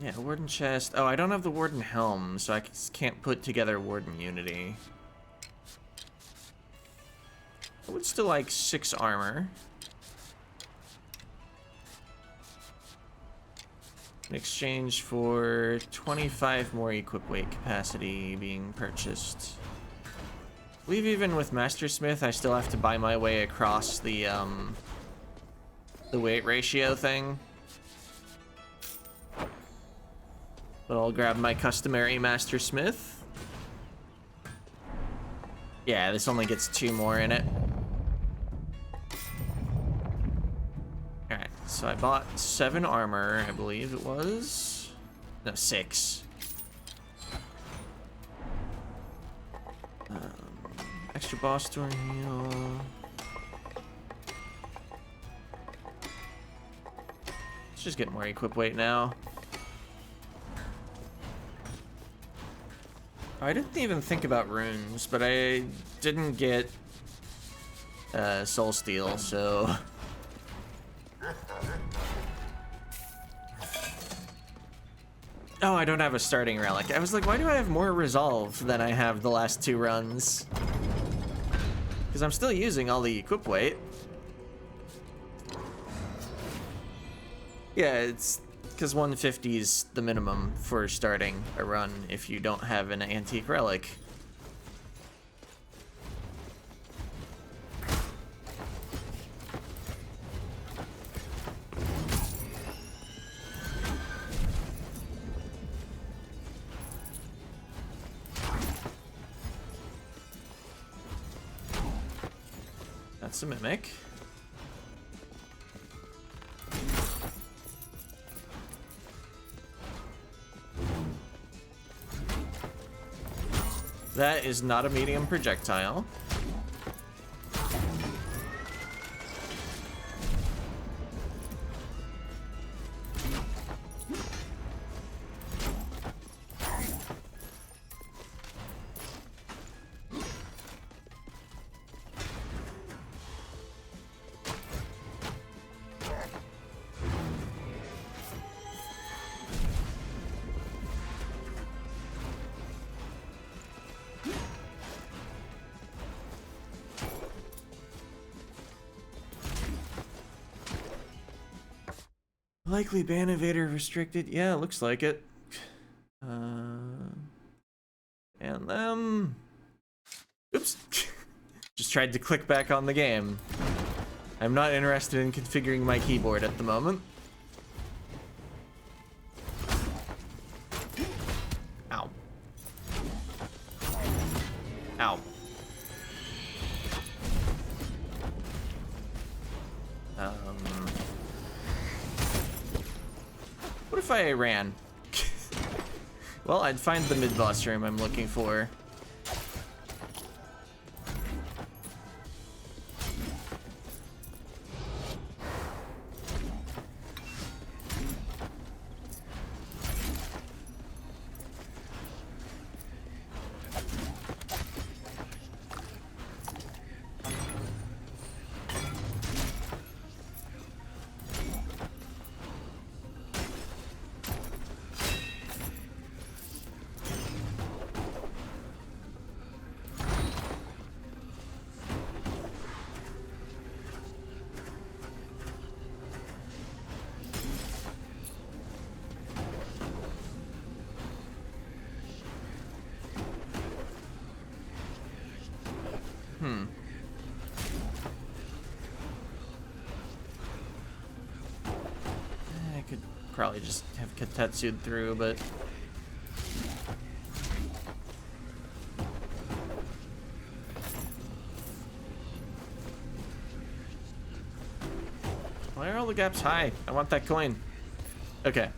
Yeah, Warden chest. Oh, I don't have the Warden helm, so I can't put together Warden Unity. I would still like 6 armor. In exchange for 25 more equip weight capacity being purchased. I believe even with Mastersmith, I still have to buy my way across the weight ratio thing. But I'll grab my customary Mastersmith. Yeah, this only gets 2 more in it. Alright, so I bought 7 armor, I believe it was. No, 6. Extra boss door heal. Let's just get more equip weight now. I didn't even think about runes, but I didn't get Soul Steel, so... Oh, I don't have a starting relic. I was like, why do I have more resolve than I have the last 2 runs? Because I'm still using all the equip weight. Yeah, it's... because 150 is the minimum for starting a run if you don't have an antique relic. That's a mimic. That is not a medium projectile. Likely ban evader restricted. Yeah, looks like it. And them. Oops. Just tried to click back on the game. I'm not interested in configuring my keyboard at the moment. Ow. Ow. What if I ran? Well, I'd find the mid-boss room I'm looking for. I could probably just have Katetsu'd through, but... Why are all the gaps high? I want that coin. Okay.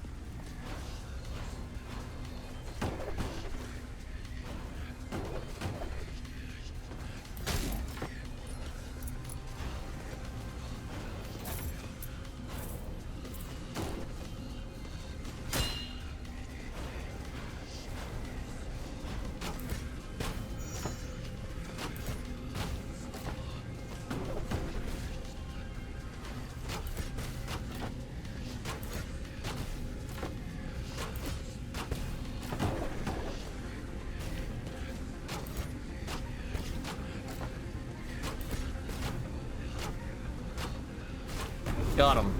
Got him.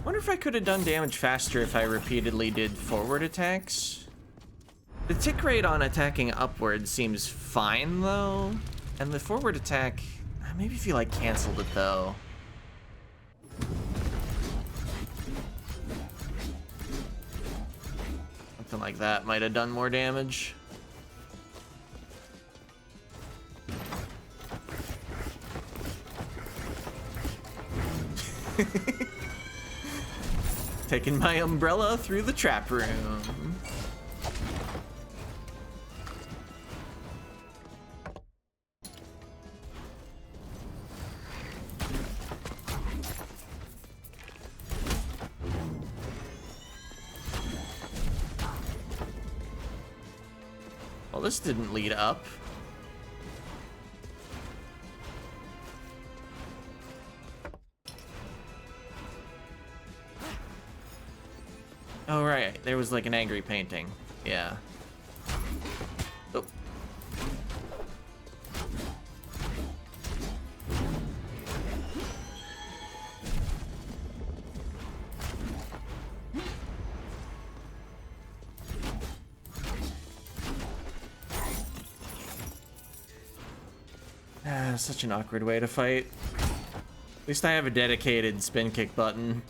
Wonder if I could have done damage faster if I repeatedly did forward attacks. The tick rate on attacking upward seems fine though, and the forward attack, maybe if you like canceled it though. Something like that might have done more damage. Taking my umbrella through the trap room. Well, this didn't lead up. Oh, right. There was like an angry painting. Yeah. Oh. Such an awkward way to fight. At least I have a dedicated spin kick button.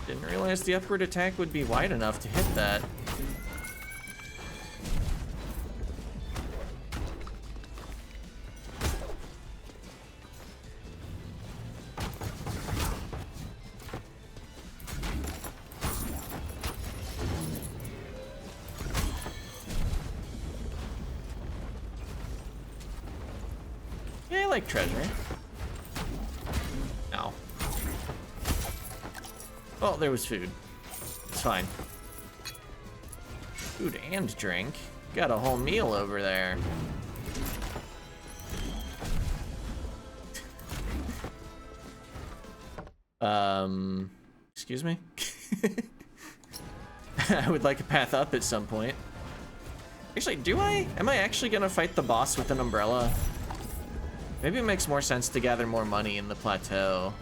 Didn't realize the upward attack would be wide enough to hit that. Yeah, I like treasure. No. Well, there was food. It's fine. Food and drink. Got a whole meal over there. Excuse me? I would like a path up at some point. Actually, do I? Am I actually gonna fight the boss with an umbrella? Maybe it makes more sense to gather more money in the plateau.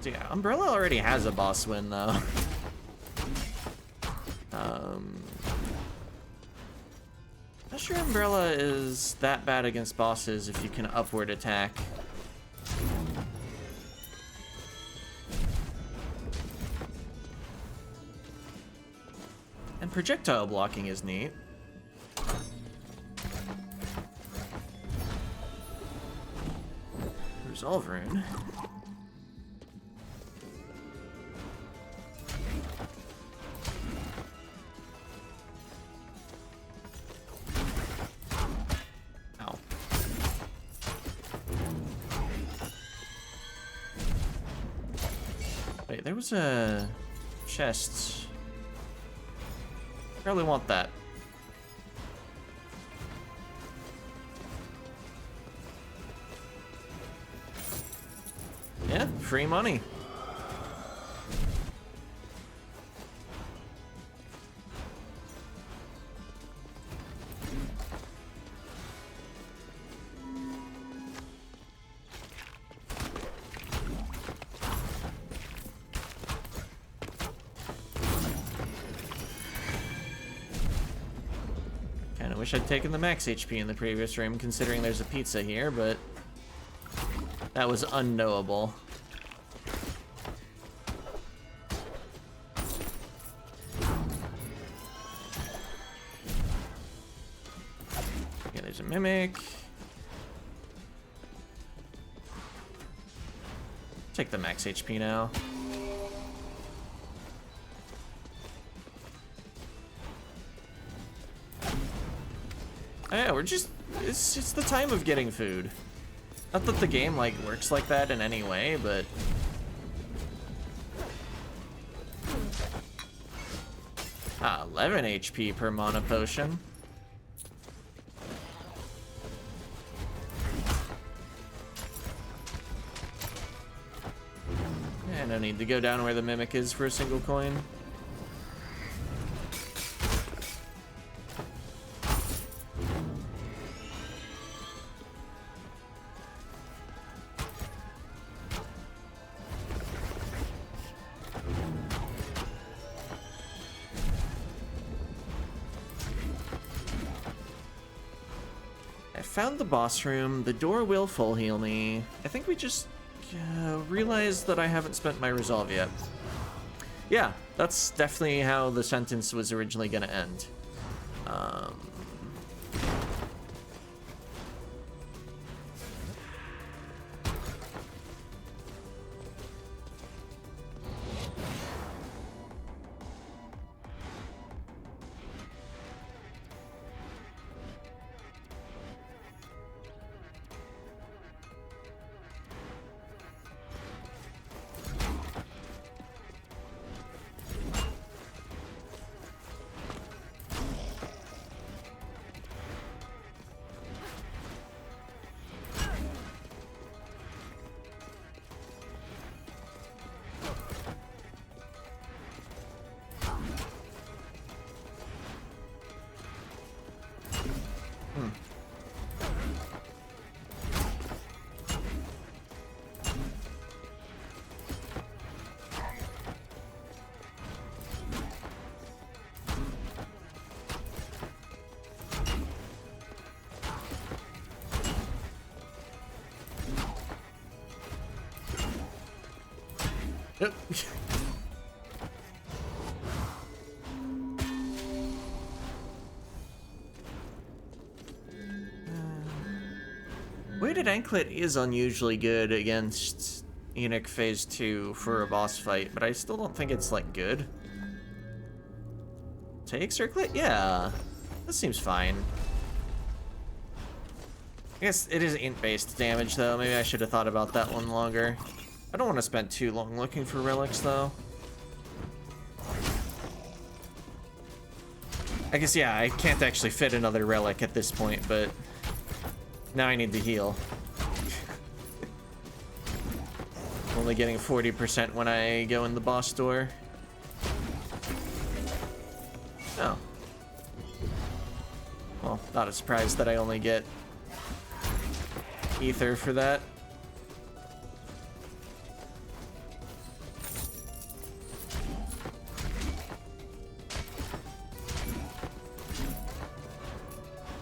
Yeah, Umbrella already has a boss win, though. Not sure Umbrella is that bad against bosses if you can upward attack. And projectile blocking is neat. Resolve rune. there was a chest. Probably want that. Yeah, free money. Kinda wish I'd taken the max HP in the previous room, considering there's a pizza here, but that was unknowable. Yeah, there's a mimic. Take the max HP now. Oh yeah, we're just, it's just the time of getting food. Not that the game, like, works like that in any way, but... Ah, 11 HP per mana potion. Yeah, no need to go down where the mimic is for a single coin. Found the boss room. The door will full heal me. I think we just realized that I haven't spent my resolve yet. Yeah, that's definitely how the sentence was originally going to end. Yep. Weighted Anklet is unusually good against Eunuch Phase 2 for a boss fight, but I still don't think it's, like, good. Take Circlet? Yeah. This seems fine. I guess it is int-based damage, though. Maybe I should have thought about that one longer. I don't want to spend too long looking for relics, though. I guess, yeah, I can't actually fit another relic at this point, but now I need to heal. Only getting 40% when I go in the boss door. Oh. Well, not a surprise that I only get ether for that.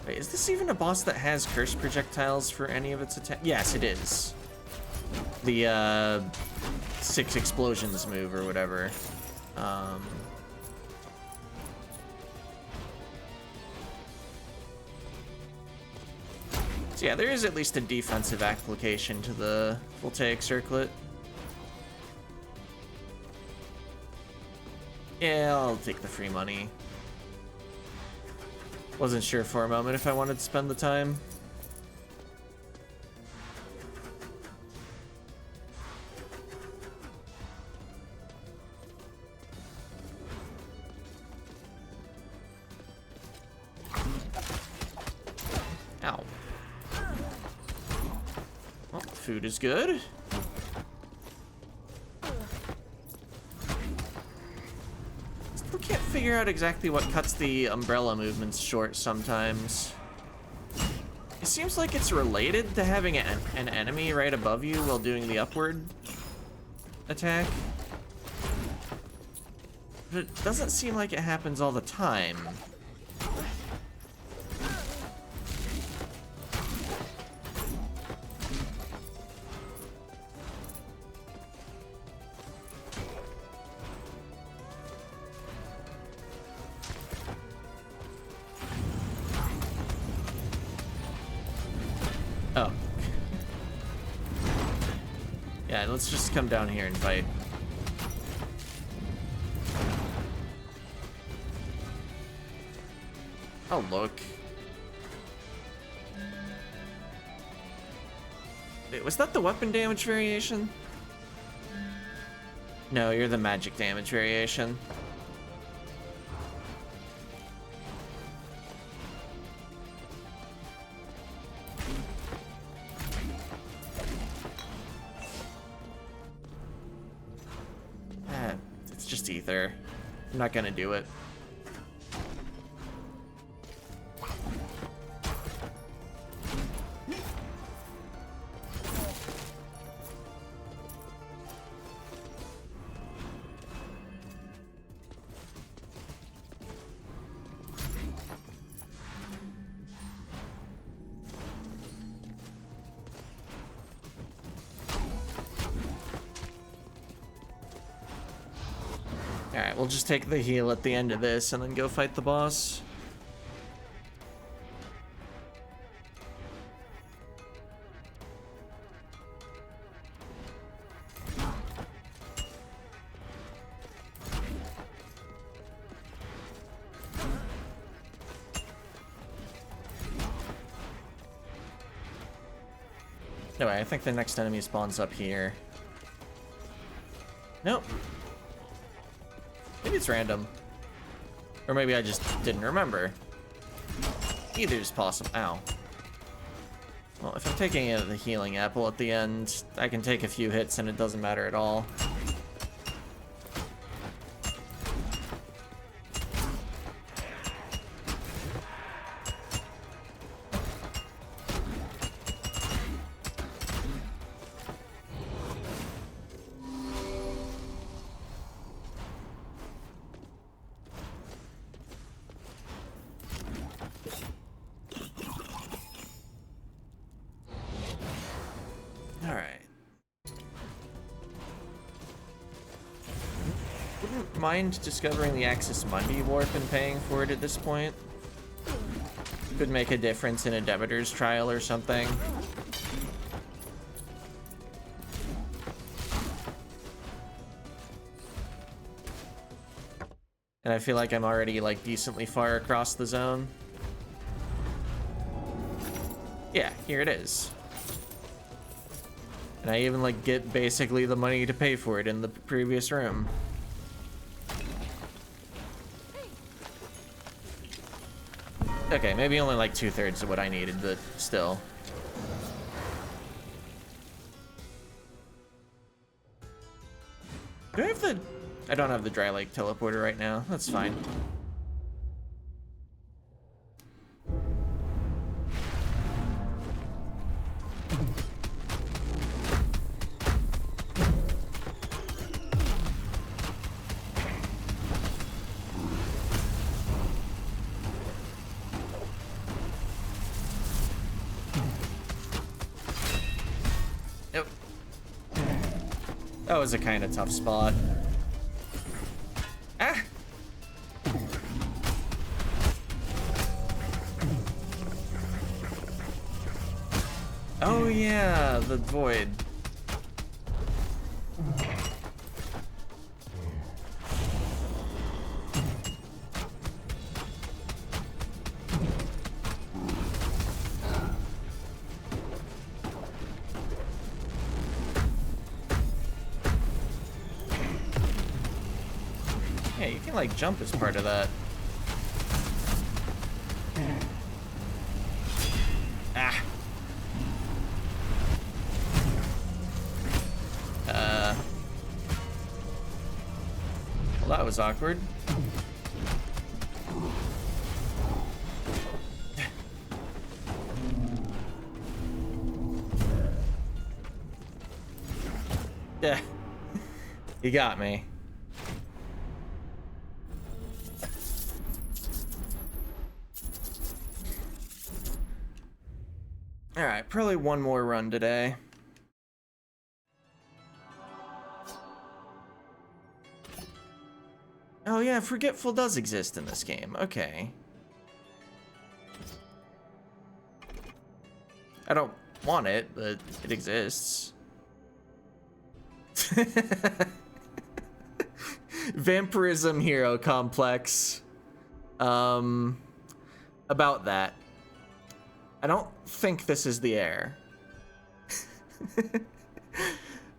Wait, is this even a boss that has curse projectiles for any of its attacks? Yes, it is. The 6 explosions move or whatever. So yeah, there is at least a defensive application to the voltaic circlet. Yeah, I'll take the free money. Wasn't sure for a moment if I wanted to spend the time. Food is good. Still can't figure out exactly what cuts the umbrella movements short sometimes. It seems like it's related to having an enemy right above you while doing the upward attack. But it doesn't seem like it happens all the time. Oh. Yeah, let's just come down here and fight. Oh, look. Wait, was that the weapon damage variation? No, you're the magic damage variation. It's just ether. I'm not gonna do it. Alright, we'll just take the heal at the end of this and then go fight the boss. Anyway, I think the next enemy spawns up here. Nope. Maybe it's random. Or maybe I just didn't remember. Either is possible. Ow. Well, if I'm taking the healing apple at the end, I can take a few hits and it doesn't matter at all. Mind discovering the Axis Mundi warp and paying for it at this point. Could make a difference in a debitor's trial or something. And I feel like I'm already like decently far across the zone. Yeah, here it is. And I even like get basically the money to pay for it in the previous room. Okay, maybe only like 2/3 of what I needed, but still. Do I have the... I don't have the Dry Lake teleporter right now. That's fine. That was a kind of tough spot. Ah! Oh yeah, the void. Yeah, you can like jump as part of that. Ah. was awkward. Yeah. You got me. Alright, probably one more run today. Oh yeah, Forgetful does exist in this game. Okay. I don't want it, but it exists. Vampirism hero complex. About that. I don't think this is the heir.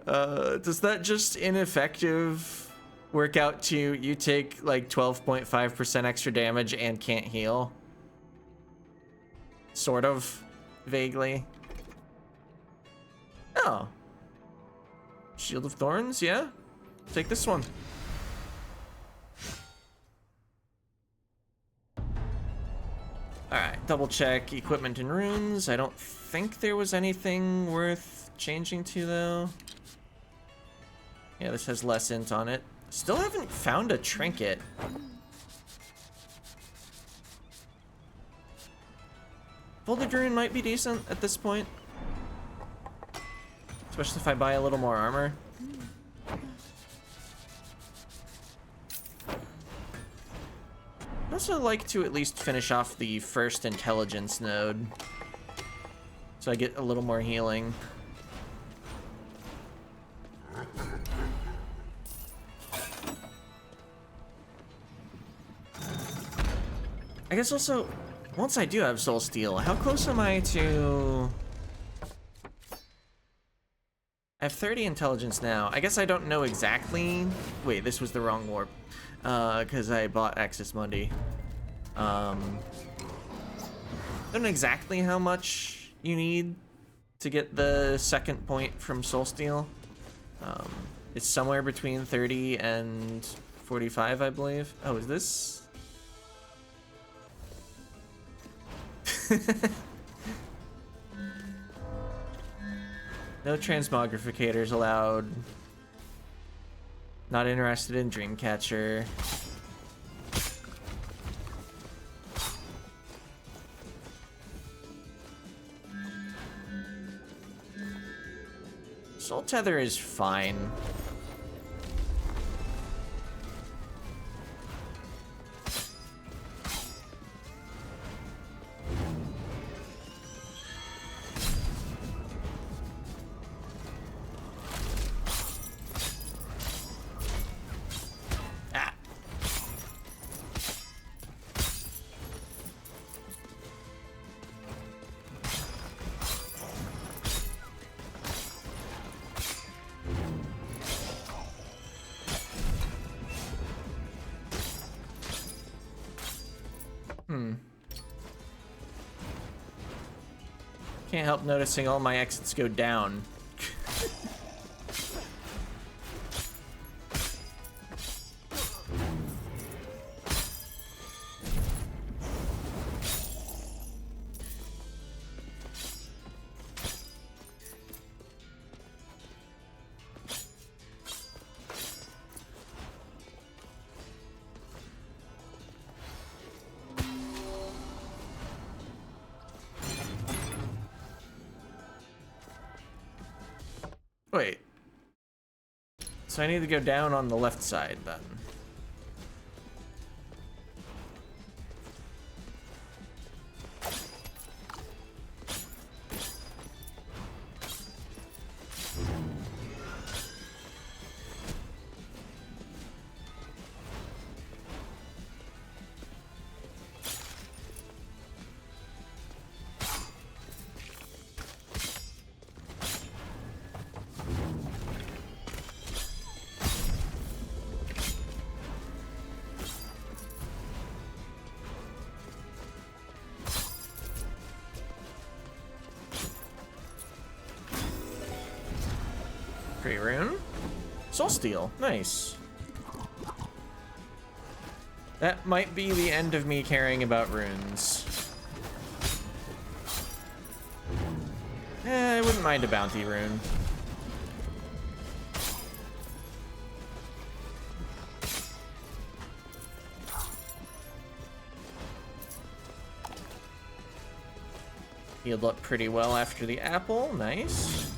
Does that just ineffective work out to you take like 12.5% extra damage and can't heal? Sort of. Vaguely. Oh. Shield of Thorns, yeah? Take this one. Alright, double check equipment and runes. I don't think there was anything worth changing to, though. Yeah, this has less int on it. Still haven't found a trinket. Folded rune might be decent at this point. Especially if I buy a little more armor. I'd also like to at least finish off the first intelligence node, so I get a little more healing. I guess also, once I do have Soul Steel, how close am I to... I have 30 intelligence now. I guess I don't know exactly... Wait, this was the wrong warp. Because I bought Axis Mundi. Don't know exactly how much you need to get the second point from Soul Steel. It's somewhere between 30 and 45, I believe. Oh, is this... No transmogrificators allowed. Not interested in Dreamcatcher. Soul Tether is fine. Can't help noticing all my exits go down. Wait. So I need to go down on the left side then. Great rune. Soul Steel. Nice. That might be the end of me caring about runes. I wouldn't mind a bounty rune. Healed up pretty well after the apple. Nice.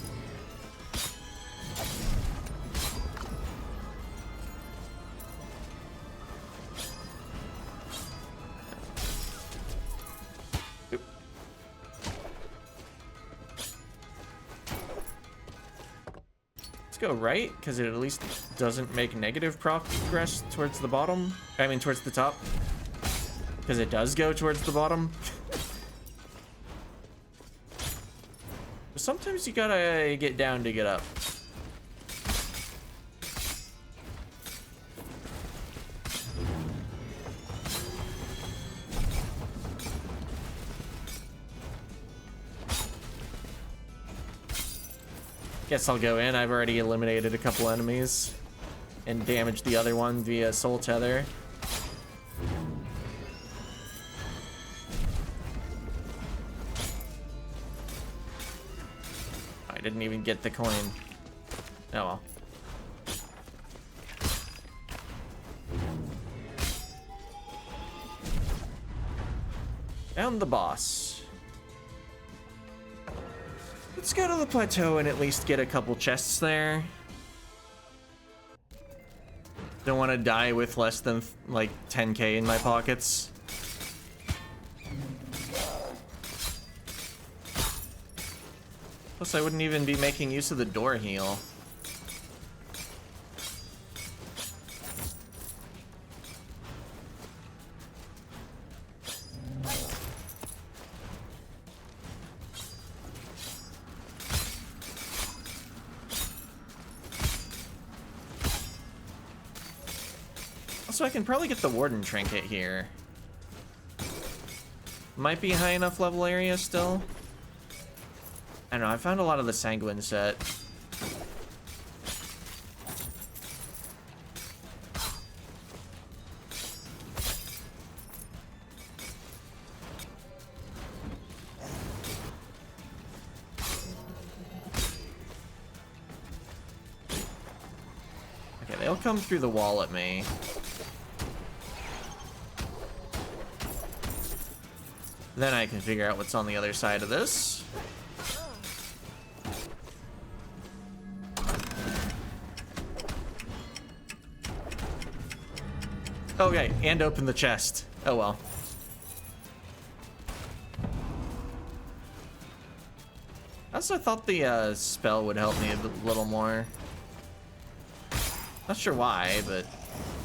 Oop. Let's go right, because it at least doesn't make negative progress towards the bottom. I mean, towards the top. Because it does go towards the bottom. Sometimes you gotta get down to get up. Guess I'll go in. I've already eliminated a couple enemies and damaged the other one via soul tether. I didn't even get the coin. Oh well. Found the boss. Let's go to the plateau and at least get a couple chests there. Don't want to die with less than like 10k in my pockets. Plus, I wouldn't even be making use of the door heal. Also, I can probably get the Warden Trinket here. Might be a high enough level area still. I don't know, I found a lot of the Sanguine set. Okay, they'll come through the wall at me. Then I can figure out what's on the other side of this. Okay, and open the chest. Oh well. I also thought the spell would help me a little more. Not sure why, but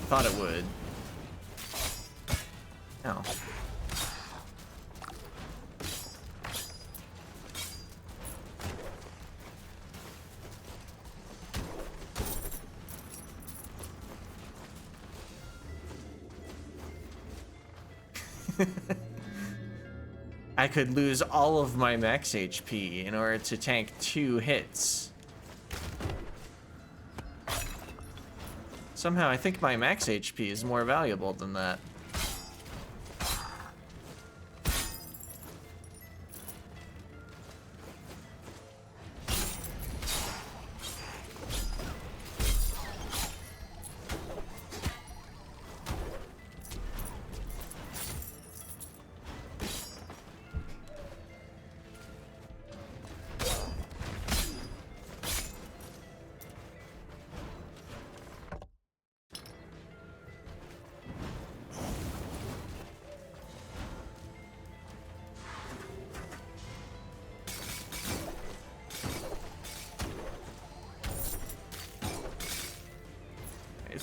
thought it would. Oh. I could lose all of my max HP in order to tank 2 hits. Somehow I think my max HP is more valuable than that.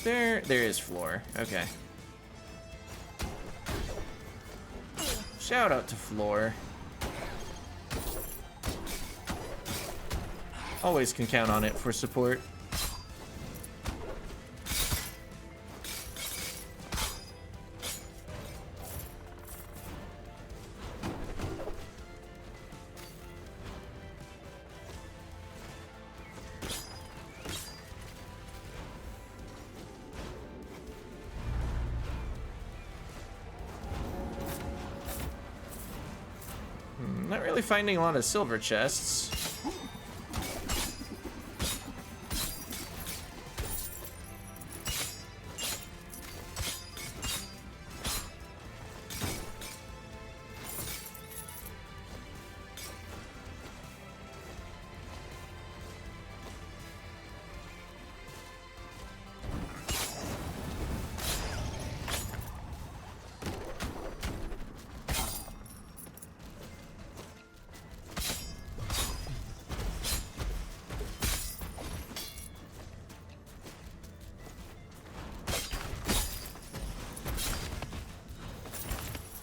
There is floor. Okay. Shout out to floor. Always can count on it for support. Not really finding a lot of silver chests.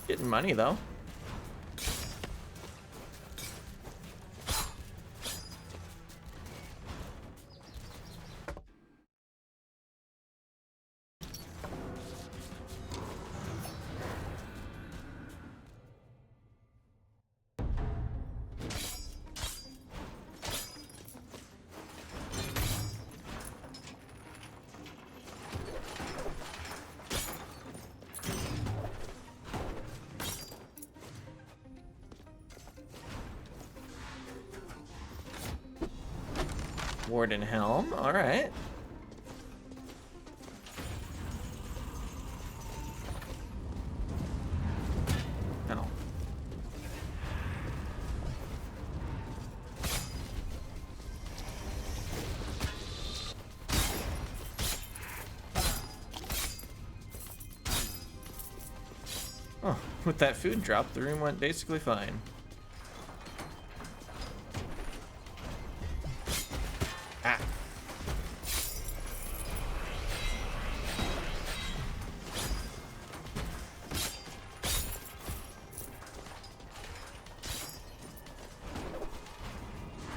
Getting money though. Warden Helm, all right. Oh. Oh, with that food drop, the room went basically fine.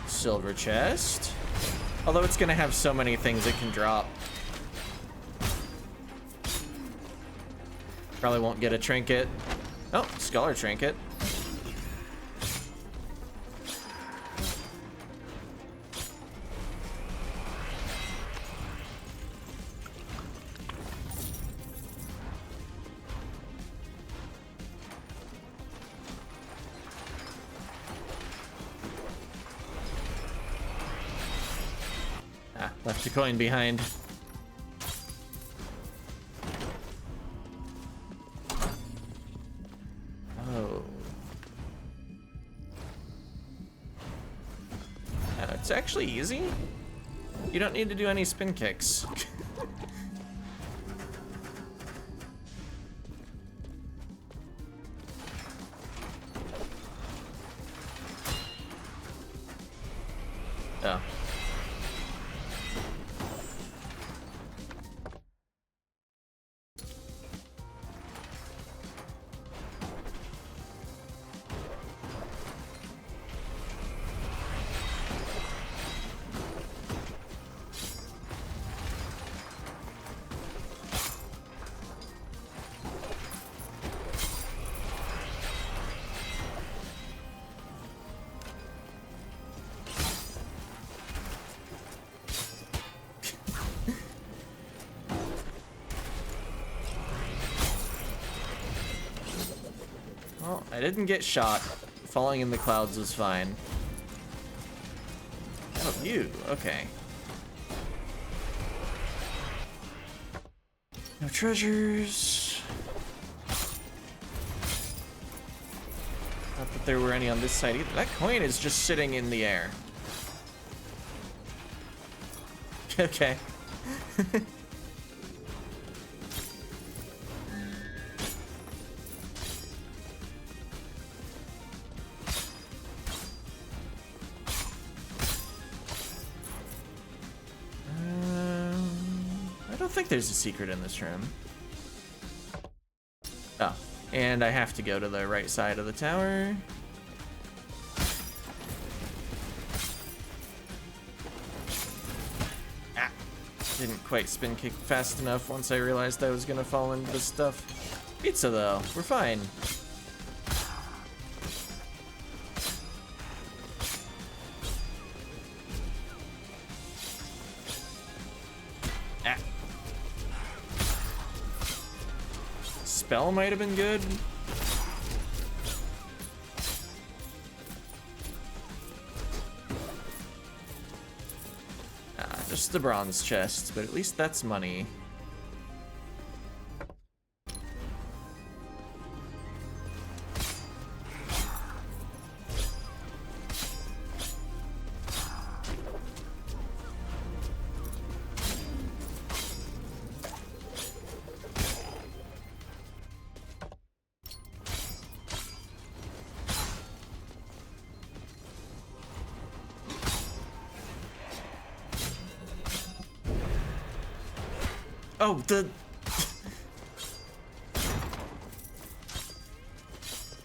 Silver chest. Although it's gonna have so many things it can drop. Probably won't get a trinket. Oh, scholar trinket. Left a coin behind. Oh. It's actually easy. You don't need to do any spin kicks. Oh. Well, I didn't get shot. Falling in the clouds was fine. Oh, you. Okay. No treasures. Not that there were any on this side either. That coin is just sitting in the air. Okay. I don't think there's a secret in this room. Oh, and I have to go to the right side of the tower. Ah, didn't quite spin kick fast enough once I realized I was gonna fall into this stuff. Pizza though, we're fine. Spell might have been good. Just the bronze chest, but at least that's money. Oh, the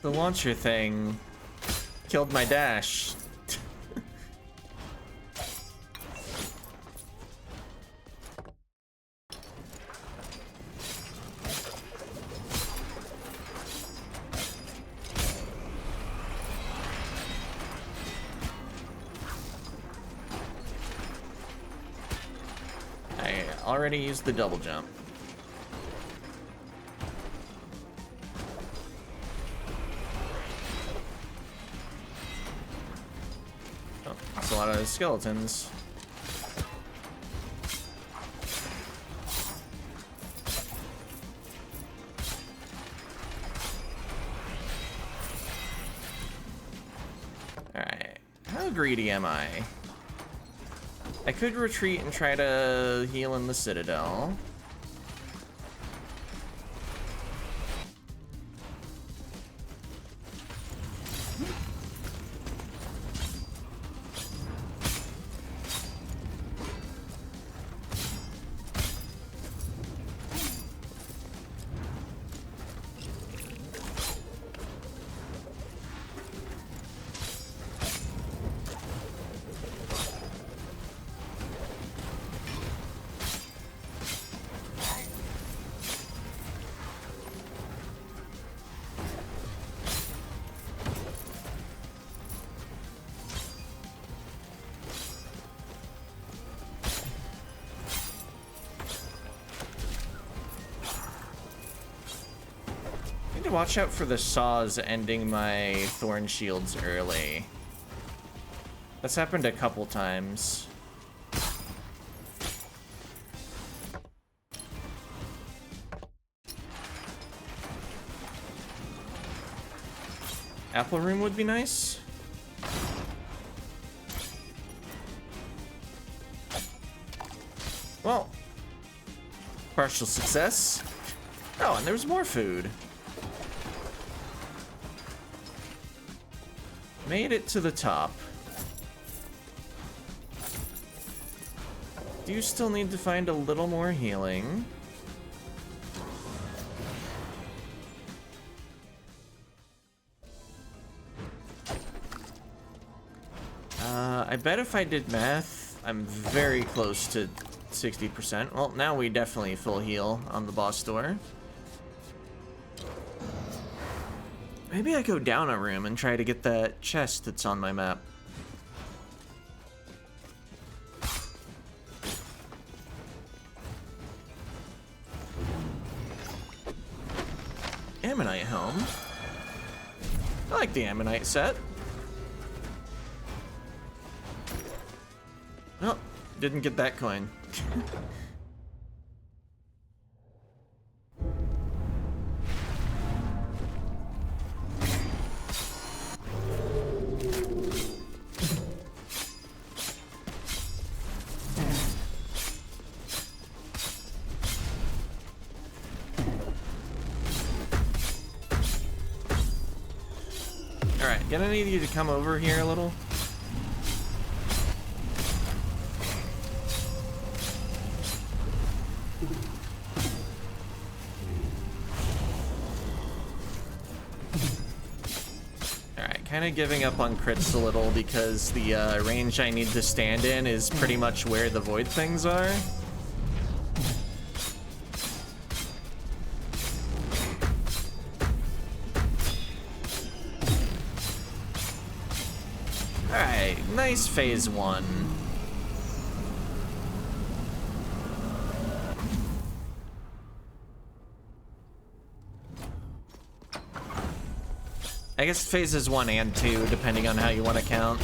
launcher thing killed my dash. I already used the double jump. Oh, that's a lot of skeletons. Alright, how greedy am I? I could retreat and try to heal in the Citadel. To watch out for the saws ending my thorn shields early. That's happened a couple times. Apple room would be nice. Well, partial success. Oh, and there's more food. Made it to the top. Do you still need to find a little more healing? I bet if I did math, I'm very close to 60%. Well, now we definitely full heal on the boss door. Maybe I go down a room and try to get that chest that's on my map. Ammonite helm. I like the Ammonite set. Oh, didn't get that coin. Gonna need you to come over here a little. Alright, kind of giving up on crits a little because the range I need to stand in is pretty much where the void things are. Nice phase 1. I guess phases 1 and 2, depending on how you want to count.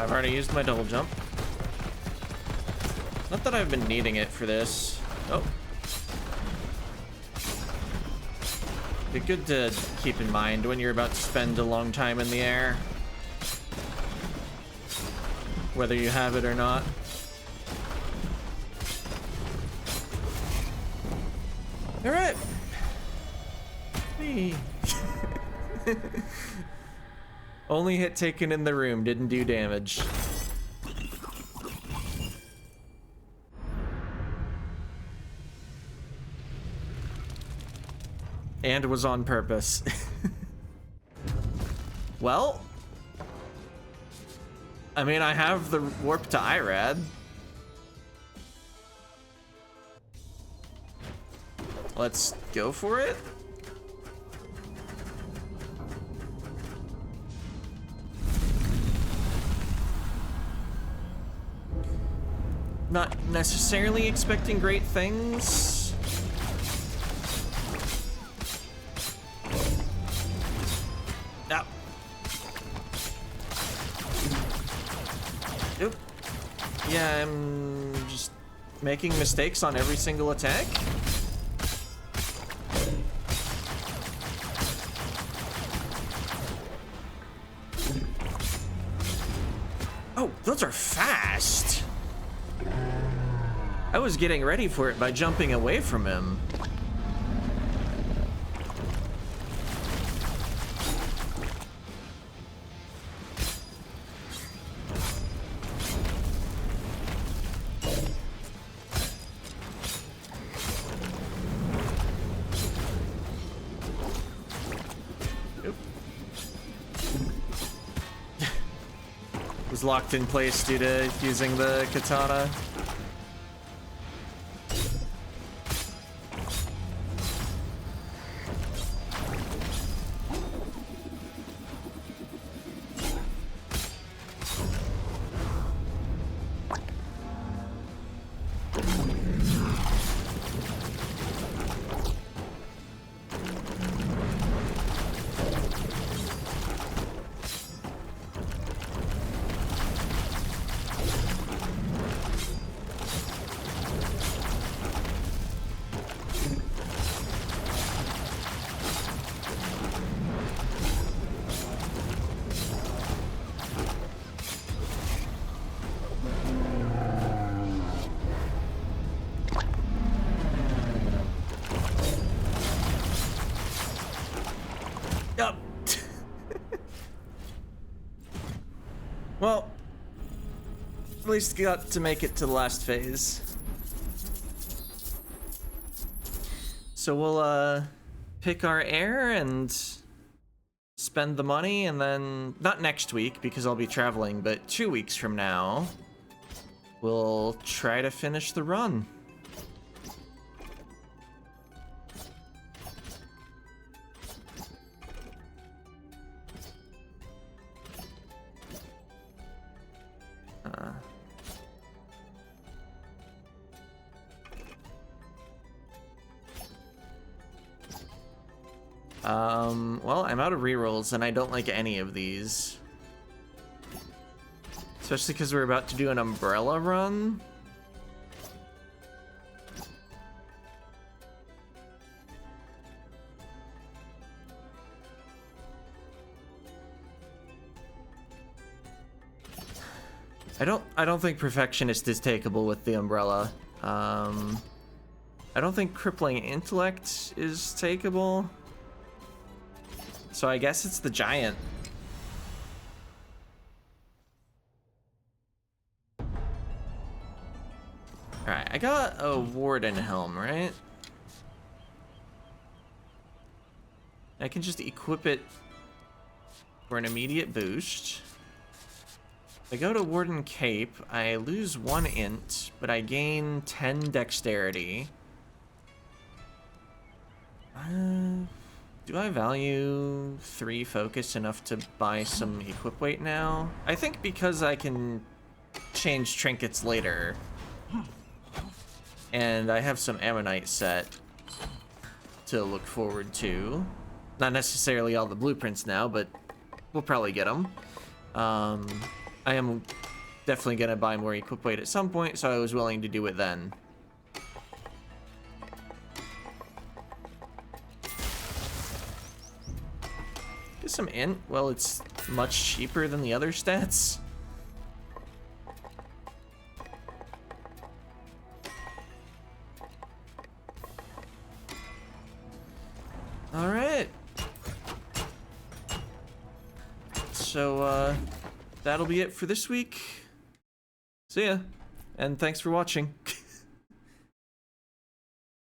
I've already used my double jump. Not that I've been needing it for this. Oh. Be good to keep in mind when you're about to spend a long time in the air. Whether you have it or not. Alright. Hey. Only hit taken in the room, didn't do damage. And was on purpose. Well, I mean, I have the warp to Irad. Let's go for it. Not necessarily expecting great things. Ah. Oop. Yeah, I'm just making mistakes on every single attack. Oh, those are fast. I was getting ready for it by jumping away from him. Oop. Was locked in place due to using the katana. Well, at least got to make it to the last phase. So we'll pick our heir and spend the money, and then not next week because I'll be traveling, but 2 weeks from now we'll try to finish the run. Well, I'm out of rerolls, and I don't like any of these. Especially because we're about to do an umbrella run. I don't think Perfectionist is takeable with the umbrella. I don't think Crippling Intellect is takeable. So I guess it's the giant. Alright, I got a Warden Helm, right? I can just equip it for an immediate boost. If I go to Warden Cape, I lose 1 int, but I gain 10 dexterity. Do I value 3 focus enough to buy some equip weight now? I think because I can change trinkets later. And I have some Ammonite set to look forward to. Not necessarily all the blueprints now, but we'll probably get them. I am definitely gonna buy more equip weight at some point, so I was willing to do it then. Get some int. Well, it's much cheaper than the other stats. All right. So that'll be it for this week. See ya, and thanks for watching.